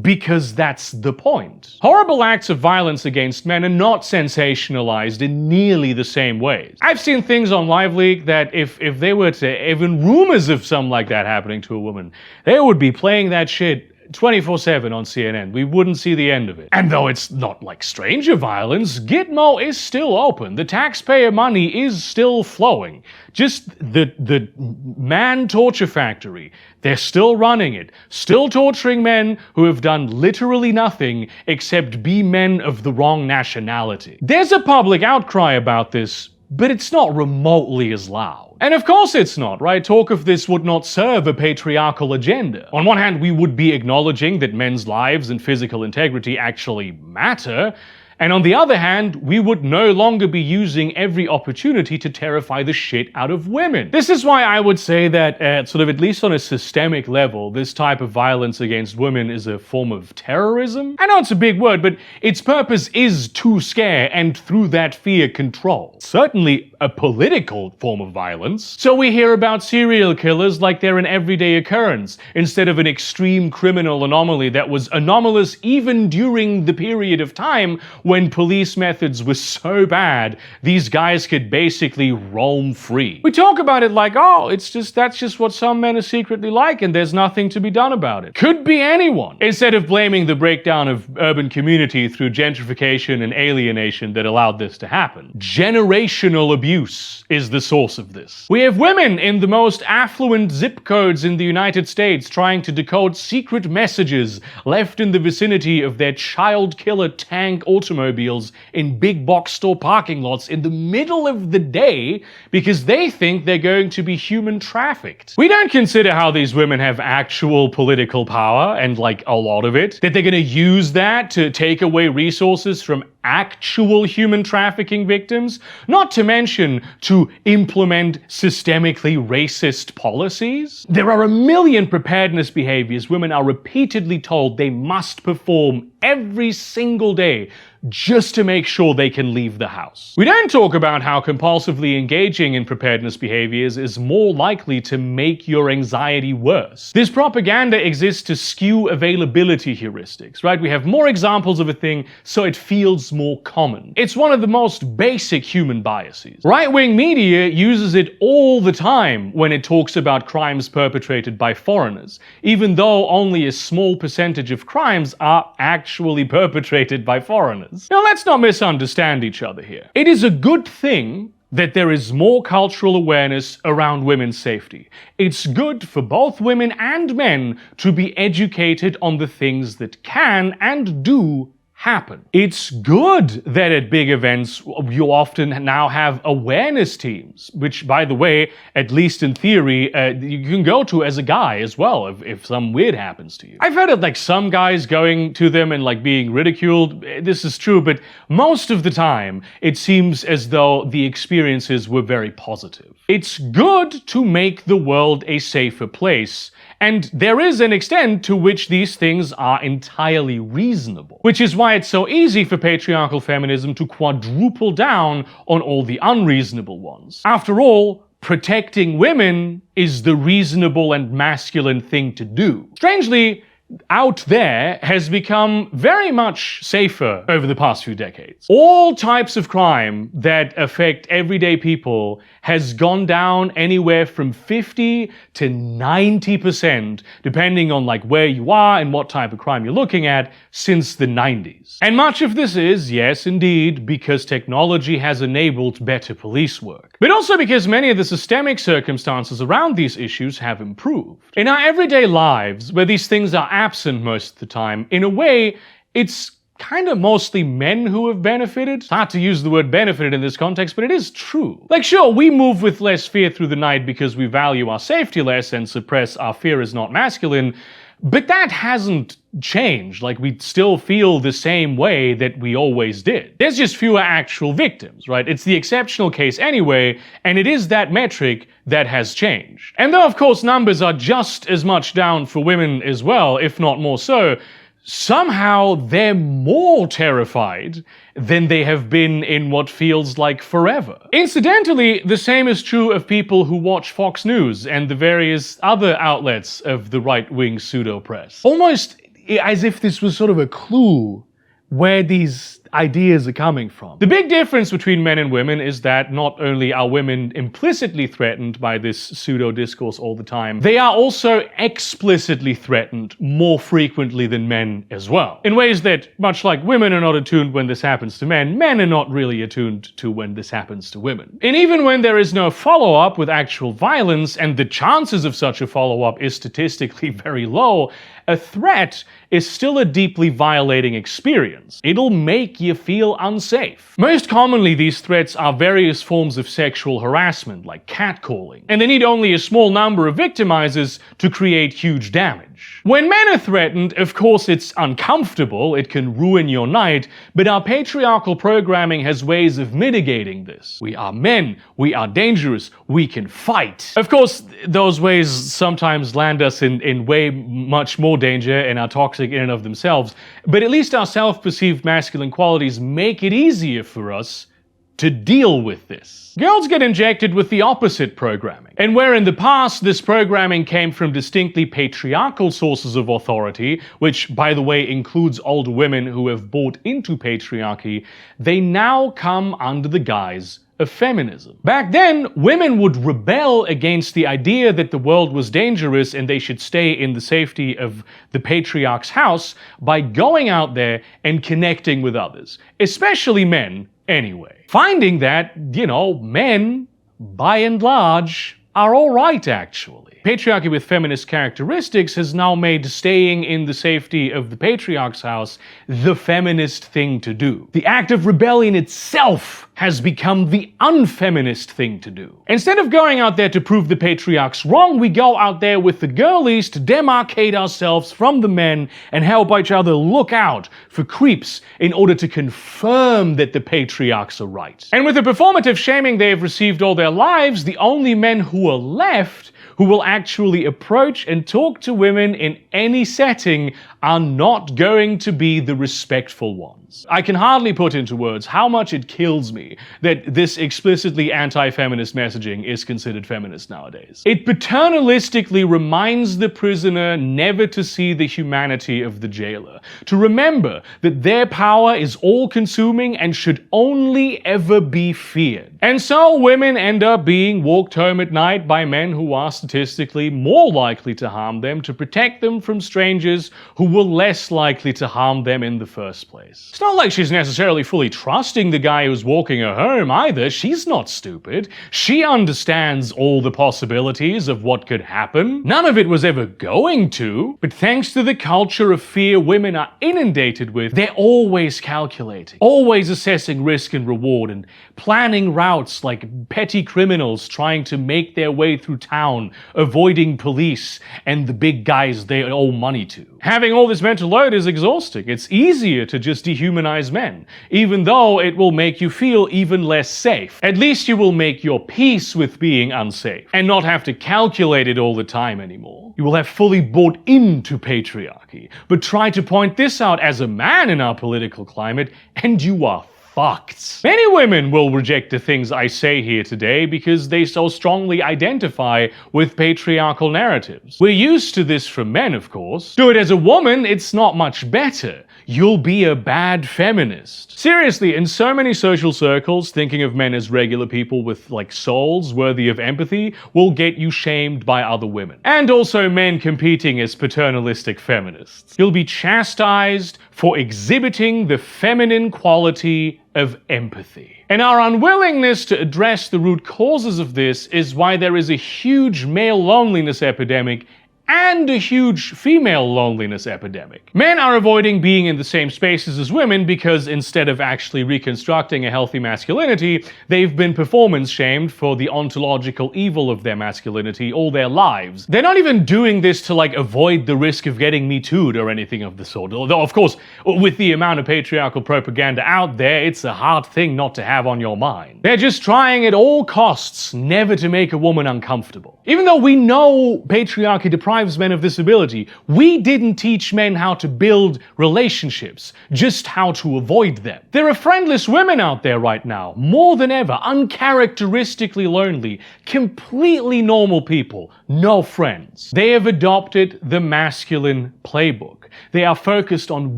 because that's the point. Horrible acts of violence against men are not sensationalized in nearly the same ways. I've seen things on LiveLeak that if they were to even rumors of something like that happening to a woman, they would be playing that shit 24/7 on CNN. We wouldn't see the end of it. And though it's not like stranger violence, Gitmo is still open. The taxpayer money is still flowing. Just the man torture factory, they're still running it. Still torturing men who have done literally nothing except be men of the wrong nationality. There's a public outcry about this, but it's not remotely as loud. And of course it's not, right? Talk of this would not serve a patriarchal agenda. On one hand, we would be acknowledging that men's lives and physical integrity actually matter, And on the other hand, we would no longer be using every opportunity to terrify the shit out of women. This is why I would say that at least on a systemic level, this type of violence against women is a form of terrorism. I know it's a big word, but its purpose is to scare and through that fear control. Certainly a political form of violence. So we hear about serial killers like they're an everyday occurrence, instead of an extreme criminal anomaly that was anomalous even during the period of time when police methods were so bad, these guys could basically roam free. We talk about it like, oh, that's just what some men are secretly like and there's nothing to be done about it. Could be anyone. Instead of blaming the breakdown of urban community through gentrification and alienation that allowed this to happen. Generational abuse is the source of this. We have women in the most affluent zip codes in the United States trying to decode secret messages left in the vicinity of their child killer tank automobiles in big box store parking lots in the middle of the day because they think they're going to be human trafficked. We don't consider how these women have actual political power, and like a lot of it, that they're going to use that to take away resources from actual human trafficking victims, not to mention to implement systemically racist policies. There are a million preparedness behaviors women are repeatedly told they must perform every single day just to make sure they can leave the house. We don't talk about how compulsively engaging in preparedness behaviors is more likely to make your anxiety worse. This propaganda exists to skew availability heuristics, right? We have more examples of a thing, so it feels more common. It's one of the most basic human biases. Right-wing media uses it all the time when it talks about crimes perpetrated by foreigners, even though only a small percentage of crimes are actually perpetrated by foreigners. Now, let's not misunderstand each other here. It is a good thing that there is more cultural awareness around women's safety. It's good for both women and men to be educated on the things that can and do happen. It's good that at big events you often now have awareness teams, which, by the way, at least in theory, you can go to as a guy as well if some weird happens to you. I've heard of like some guys going to them and like being ridiculed. This is true, but most of the time it seems as though the experiences were very positive. It's good to make the world a safer place, and there is an extent to which these things are entirely reasonable, which is why it's so easy for patriarchal feminism to quadruple down on all the unreasonable ones. After all, protecting women is the reasonable and masculine thing to do. Strangely, out there has become very much safer over the past few decades. All types of crime that affect everyday people has gone down anywhere from 50 to 90%, depending on like where you are and what type of crime you're looking at, since the 90s. And much of this is, yes indeed, because technology has enabled better police work. But also because many of the systemic circumstances around these issues have improved. In our everyday lives, where these things are absent most of the time, in a way, it's kind of mostly men who have benefited. It's hard to use the word benefited in this context, but it is true. Like, sure, we move with less fear through the night because we value our safety less and suppress our fear is not masculine, but that hasn't changed. Like, we still feel the same way that we always did. There's just fewer actual victims, right? It's the exceptional case anyway, and it is that metric that has changed. And though, of course, numbers are just as much down for women as well, if not more so, somehow they're more terrified than they have been in what feels like forever. Incidentally, the same is true of people who watch Fox News and the various other outlets of the right-wing pseudo-press. Almost as if this was sort of a clue where these ideas are coming from. The big difference between men and women is that not only are women implicitly threatened by this pseudo-discourse all the time, they are also explicitly threatened more frequently than men as well. In ways that, much like women are not attuned when this happens to men, men are not really attuned to when this happens to women. And even when there is no follow-up with actual violence, and the chances of such a follow-up is statistically very low, a threat is still a deeply violating experience. It'll make you feel unsafe. Most commonly, these threats are various forms of sexual harassment, like catcalling, and they need only a small number of victimizers to create huge damage. revenge. When men are threatened, of course it's uncomfortable, it can ruin your night, but our patriarchal programming has ways of mitigating this. We are men, we are dangerous, we can fight. Of course, those ways sometimes land us in way much more danger and are toxic in and of themselves, but at least our self-perceived masculine qualities make it easier for us to deal with this. Girls get injected with the opposite programming. And where in the past this programming came from distinctly patriarchal sources of authority, which by the way includes older women who have bought into patriarchy, they now come under the guise of feminism. Back then, women would rebel against the idea that the world was dangerous and they should stay in the safety of the patriarch's house by going out there and connecting with others, especially men anyway. Finding that, men, by and large, are alright actually. Patriarchy with feminist characteristics has now made staying in the safety of the patriarch's house the feminist thing to do. The act of rebellion itself has become the unfeminist thing to do. Instead of going out there to prove the patriarch's wrong, we go out there with the girlies to demarcate ourselves from the men and help each other look out for creeps in order to confirm that the patriarchs are right. And with the performative shaming they've received all their lives, the only men who are left who will actually approach and talk to women in any setting are not going to be the respectful ones. I can hardly put into words how much it kills me that this explicitly anti-feminist messaging is considered feminist nowadays. It paternalistically reminds the prisoner never to see the humanity of the jailer, to remember that their power is all-consuming and should only ever be feared. And so women end up being walked home at night by men who are statistically more likely to harm them to protect them from strangers who were less likely to harm them in the first place. It's not like she's necessarily fully trusting the guy who's walking her home either. She's not stupid. She understands all the possibilities of what could happen. None of it was ever going to, but thanks to the culture of fear women are inundated with, they're always calculating, always assessing risk and reward and planning routes like petty criminals trying to make their way through town, avoiding police and the big guys they owe money to. Having all this mental load is exhausting. It's easier to just dehumanize men, even though it will make you feel even less safe. At least you will make your peace with being unsafe and not have to calculate it all the time anymore. You will have fully bought into patriarchy. But try to point this out as a man in our political climate and you are fucked. Many women will reject the things I say here today because they so strongly identify with patriarchal narratives. We're used to this from men, of course. Do it as a woman, it's not much better. You'll be a bad feminist. Seriously, in so many social circles, thinking of men as regular people with, souls worthy of empathy will get you shamed by other women. And also men competing as paternalistic feminists. You'll be chastised for exhibiting the feminine quality of empathy. And our unwillingness to address the root causes of this is why there is a huge male loneliness epidemic and a huge female loneliness epidemic. Men are avoiding being in the same spaces as women because instead of actually reconstructing a healthy masculinity, they've been performance shamed for the ontological evil of their masculinity all their lives. They're not even doing this to avoid the risk of getting Me Too'd or anything of the sort. Although of course, with the amount of patriarchal propaganda out there, it's a hard thing not to have on your mind. They're just trying at all costs never to make a woman uncomfortable. Even though we know patriarchy deprives men of this ability, we didn't teach men how to build relationships, just how to avoid them. There are friendless women out there right now, more than ever, uncharacteristically lonely, completely normal people, no friends. They have adopted the masculine playbook. They are focused on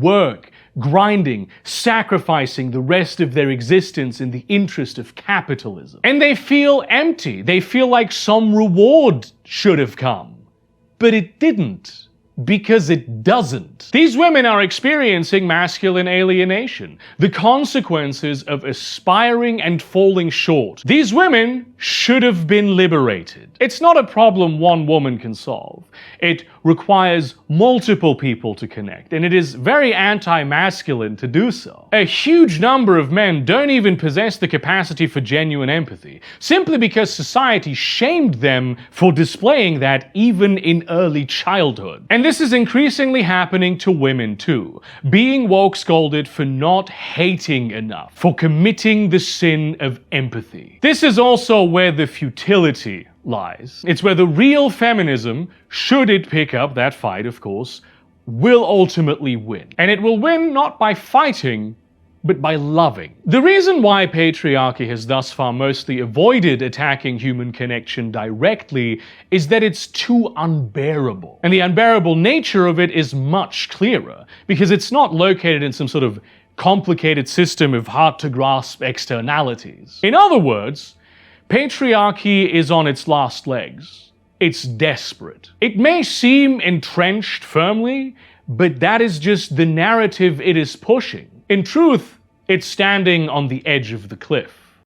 work, grinding, sacrificing the rest of their existence in the interest of capitalism. And they feel empty. They feel like some reward should have come. But it didn't. Because it doesn't. These women are experiencing masculine alienation, the consequences of aspiring and falling short. These women should have been liberated. It's not a problem one woman can solve. It requires multiple people to connect, and it is very anti-masculine to do so. A huge number of men don't even possess the capacity for genuine empathy, simply because society shamed them for displaying that even in early childhood. And this is increasingly happening to women too, being woke scolded for not hating enough, for committing the sin of empathy. This is also where the futility lies. It's where the real feminism, should it pick up that fight of course, will ultimately win. And it will win not by fighting, but by loving. The reason why patriarchy has thus far mostly avoided attacking human connection directly is that it's too unbearable. And the unbearable nature of it is much clearer, because it's not located in some sort of complicated system of hard-to-grasp externalities. In other words, patriarchy is on its last legs. It's desperate. It may seem entrenched firmly, but that is just the narrative it is pushing. In truth, it's standing on the edge of the cliff.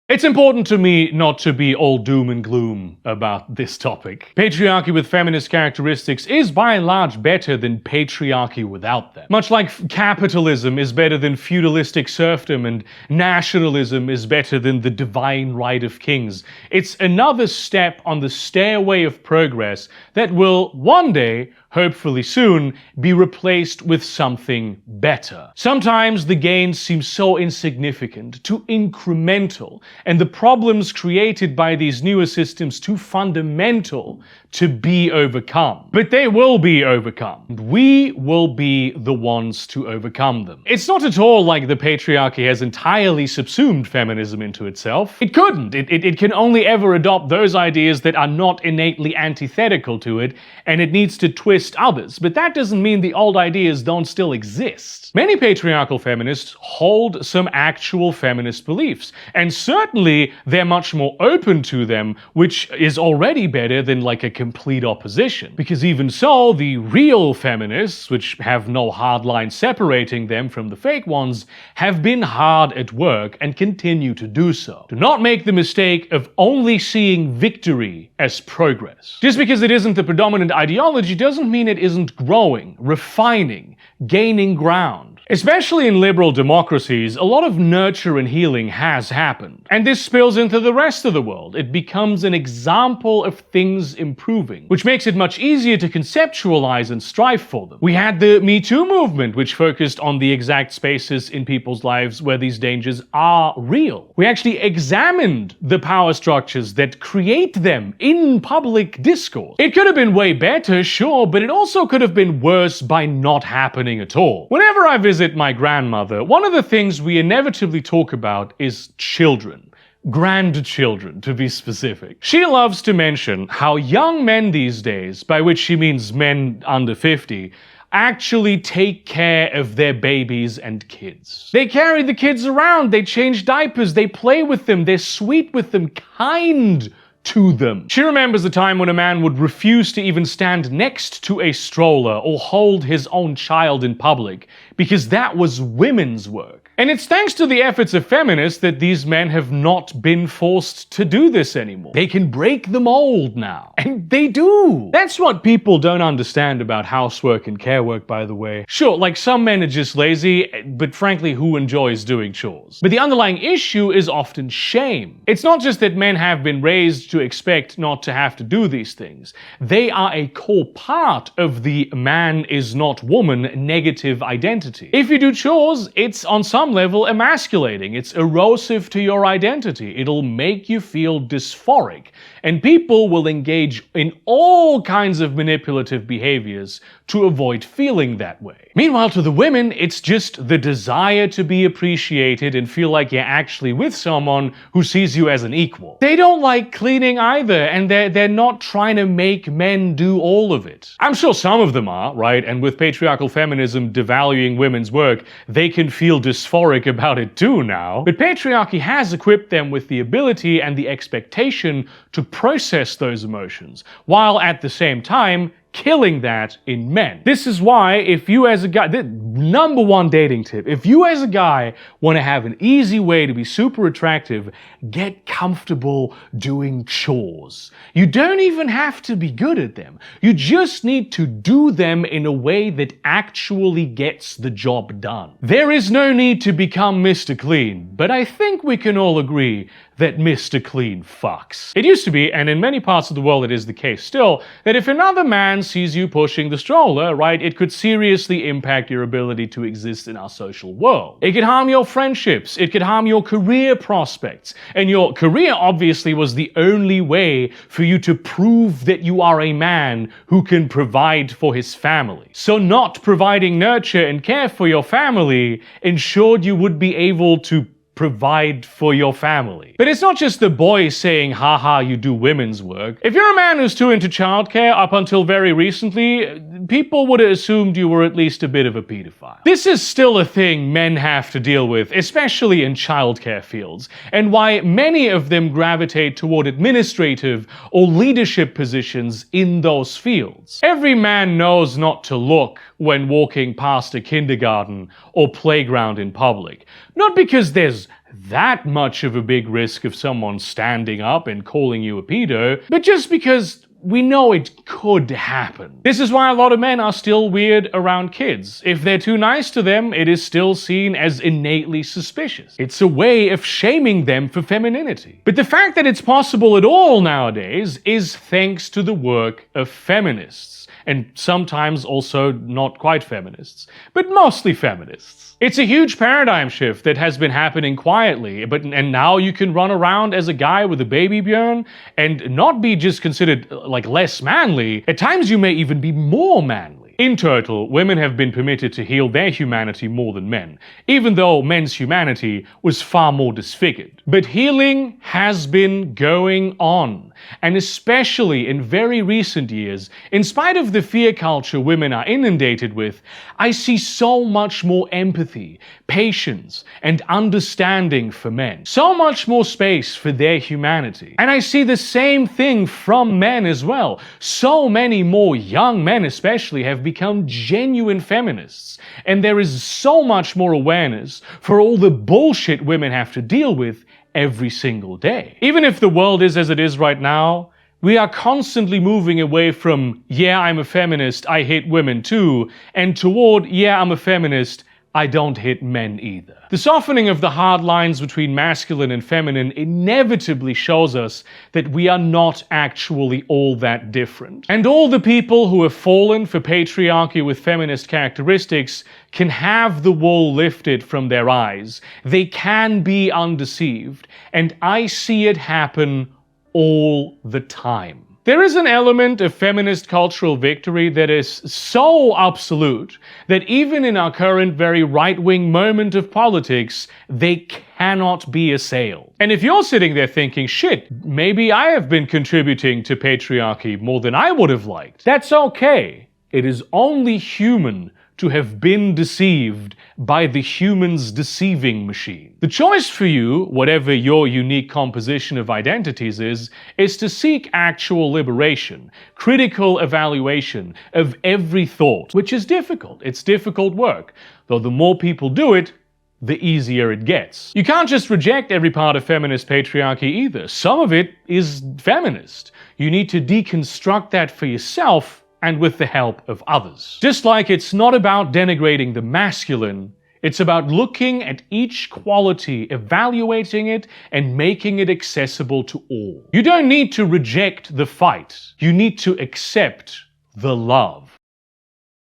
It's important to me not to be all doom and gloom about this topic. Patriarchy with feminist characteristics is by and large better than patriarchy without them. Much like capitalism is better than feudalistic serfdom and nationalism is better than the divine right of kings. It's another step on the stairway of progress that will one day, hopefully soon, be replaced with something better. Sometimes the gains seem so insignificant, too incremental, and the problems created by these newer systems too fundamental to be overcome. But they will be overcome. We will be the ones to overcome them. It's not at all like the patriarchy has entirely subsumed feminism into itself. It couldn't. It can only ever adopt those ideas that are not innately antithetical to it, and it needs to twist others. But that doesn't mean the old ideas don't still exist. Many patriarchal feminists hold some actual feminist beliefs, and certainly they're much more open to them, which is already better than like a complete opposition. Because even so, the real feminists, which have no hard line separating them from the fake ones, have been hard at work and continue to do so. Do not make the mistake of only seeing victory as progress. Just because it isn't the predominant ideology doesn't mean it isn't growing, refining, gaining ground. Especially in liberal democracies, a lot of nurture and healing has happened. And this spills into the rest of the world. It becomes an example of things improving, which makes it much easier to conceptualize and strive for them. We had the Me Too movement, which focused on the exact spaces in people's lives where these dangers are real. We actually examined the power structures that create them in public discourse. It could have been way better, sure, but it also could have been worse by not happening at all. Whenever I visit my grandmother, one of the things we inevitably talk about is children. Grandchildren, to be specific. She loves to mention how young men these days, by which she means men under 50, actually take care of their babies and kids. They carry the kids around, they change diapers, they play with them, they're sweet with them, kind to them. She remembers the time when a man would refuse to even stand next to a stroller or hold his own child in public because that was women's work. And it's thanks to the efforts of feminists that these men have not been forced to do this anymore. They can break the mold now. And they do. That's what people don't understand about housework and care work, by the way. Sure, like some men are just lazy, but frankly, who enjoys doing chores? But the underlying issue is often shame. It's not just that men have been raised to expect not to have to do these things. They are a core part of the man is not woman negative identity. If you do chores, it's on some level emasculating. It's erosive to your identity. It'll make you feel dysphoric. And people will engage in all kinds of manipulative behaviors to avoid feeling that way. Meanwhile, to the women, it's just the desire to be appreciated and feel like you're actually with someone who sees you as an equal. They don't like cleaning either, and they're not trying to make men do all of it. I'm sure some of them are, right? And with patriarchal feminism devaluing women's work, they can feel dysphoric about it too now. But patriarchy has equipped them with the ability and the expectation to process those emotions, while at the same time killing that in men. This is why if you as a guy, the number one dating tip, if you as a guy want to have an easy way to be super attractive, get comfortable doing chores. You don't even have to be good at them. You just need to do them in a way that actually gets the job done. There is no need to become Mr. Clean, but I think we can all agree that Mr. Clean fucks. It used to be, and in many parts of the world it is the case still, that if another man sees you pushing the stroller, right, it could seriously impact your ability to exist in our social world. It could harm your friendships, it could harm your career prospects, and your career obviously was the only way for you to prove that you are a man who can provide for his family. So not providing nurture and care for your family ensured you would be able to provide for your family. But it's not just the boys saying, haha, you do women's work. If you're a man who's too into childcare, up until very recently, people would have assumed you were at least a bit of a pedophile. This is still a thing men have to deal with, especially in childcare fields, and why many of them gravitate toward administrative or leadership positions in those fields. Every man knows not to look when walking past a kindergarten or playground in public. Not because there's that much of a big risk of someone standing up and calling you a pedo, but just because we know it could happen. This is why a lot of men are still weird around kids. If they're too nice to them, it is still seen as innately suspicious. It's a way of shaming them for femininity. But the fact that it's possible at all nowadays is thanks to the work of feminists, and sometimes also not quite feminists, but mostly feminists. It's a huge paradigm shift that has been happening quietly, and now you can run around as a guy with a baby bjorn and not be just considered like less manly. At times you may even be more manly. In total, women have been permitted to heal their humanity more than men, even though men's humanity was far more disfigured. But healing has been going on, and especially in very recent years, in spite of the fear culture women are inundated with, I see so much more empathy, patience, and understanding for men. So much more space for their humanity. And I see the same thing from men as well. So many more young men especially have become genuine feminists, and there is so much more awareness for all the bullshit women have to deal with every single day. Even if the world is as it is right now, we are constantly moving away from, yeah, I'm a feminist, I hate women too, and toward, yeah, I'm a feminist, I don't hit men either. The softening of the hard lines between masculine and feminine inevitably shows us that we are not actually all that different. And all the people who have fallen for patriarchy with feminist characteristics can have the wool lifted from their eyes. They can be undeceived, and I see it happen all the time. There is an element of feminist cultural victory that is so absolute that even in our current very right-wing moment of politics, they cannot be assailed. And if you're sitting there thinking, shit, maybe I have been contributing to patriarchy more than I would have liked, that's okay. It is only human to have been deceived by the human's deceiving machine. The choice for you, whatever your unique composition of identities is to seek actual liberation, critical evaluation of every thought, which is difficult. It's difficult work, though the more people do it, the easier it gets. You can't just reject every part of feminist patriarchy either. Some of it is feminist. You need to deconstruct that for yourself and with the help of others. Just like it's not about denigrating the masculine, it's about looking at each quality, evaluating it, and making it accessible to all. You don't need to reject the fight. You need to accept the love.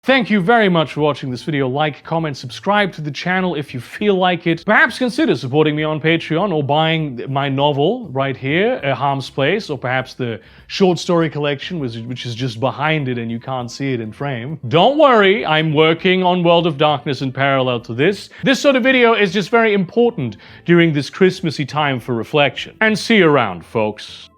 Thank you very much for watching this video. Like, comment, subscribe to the channel if you feel like it. Perhaps consider supporting me on Patreon or buying my novel right here, A Harm's Place, or perhaps the short story collection, which is just behind it and you can't see it in frame. Don't worry, I'm working on World of Darkness in parallel to this. This sort of video is just very important during this Christmassy time for reflection. And see you around, folks.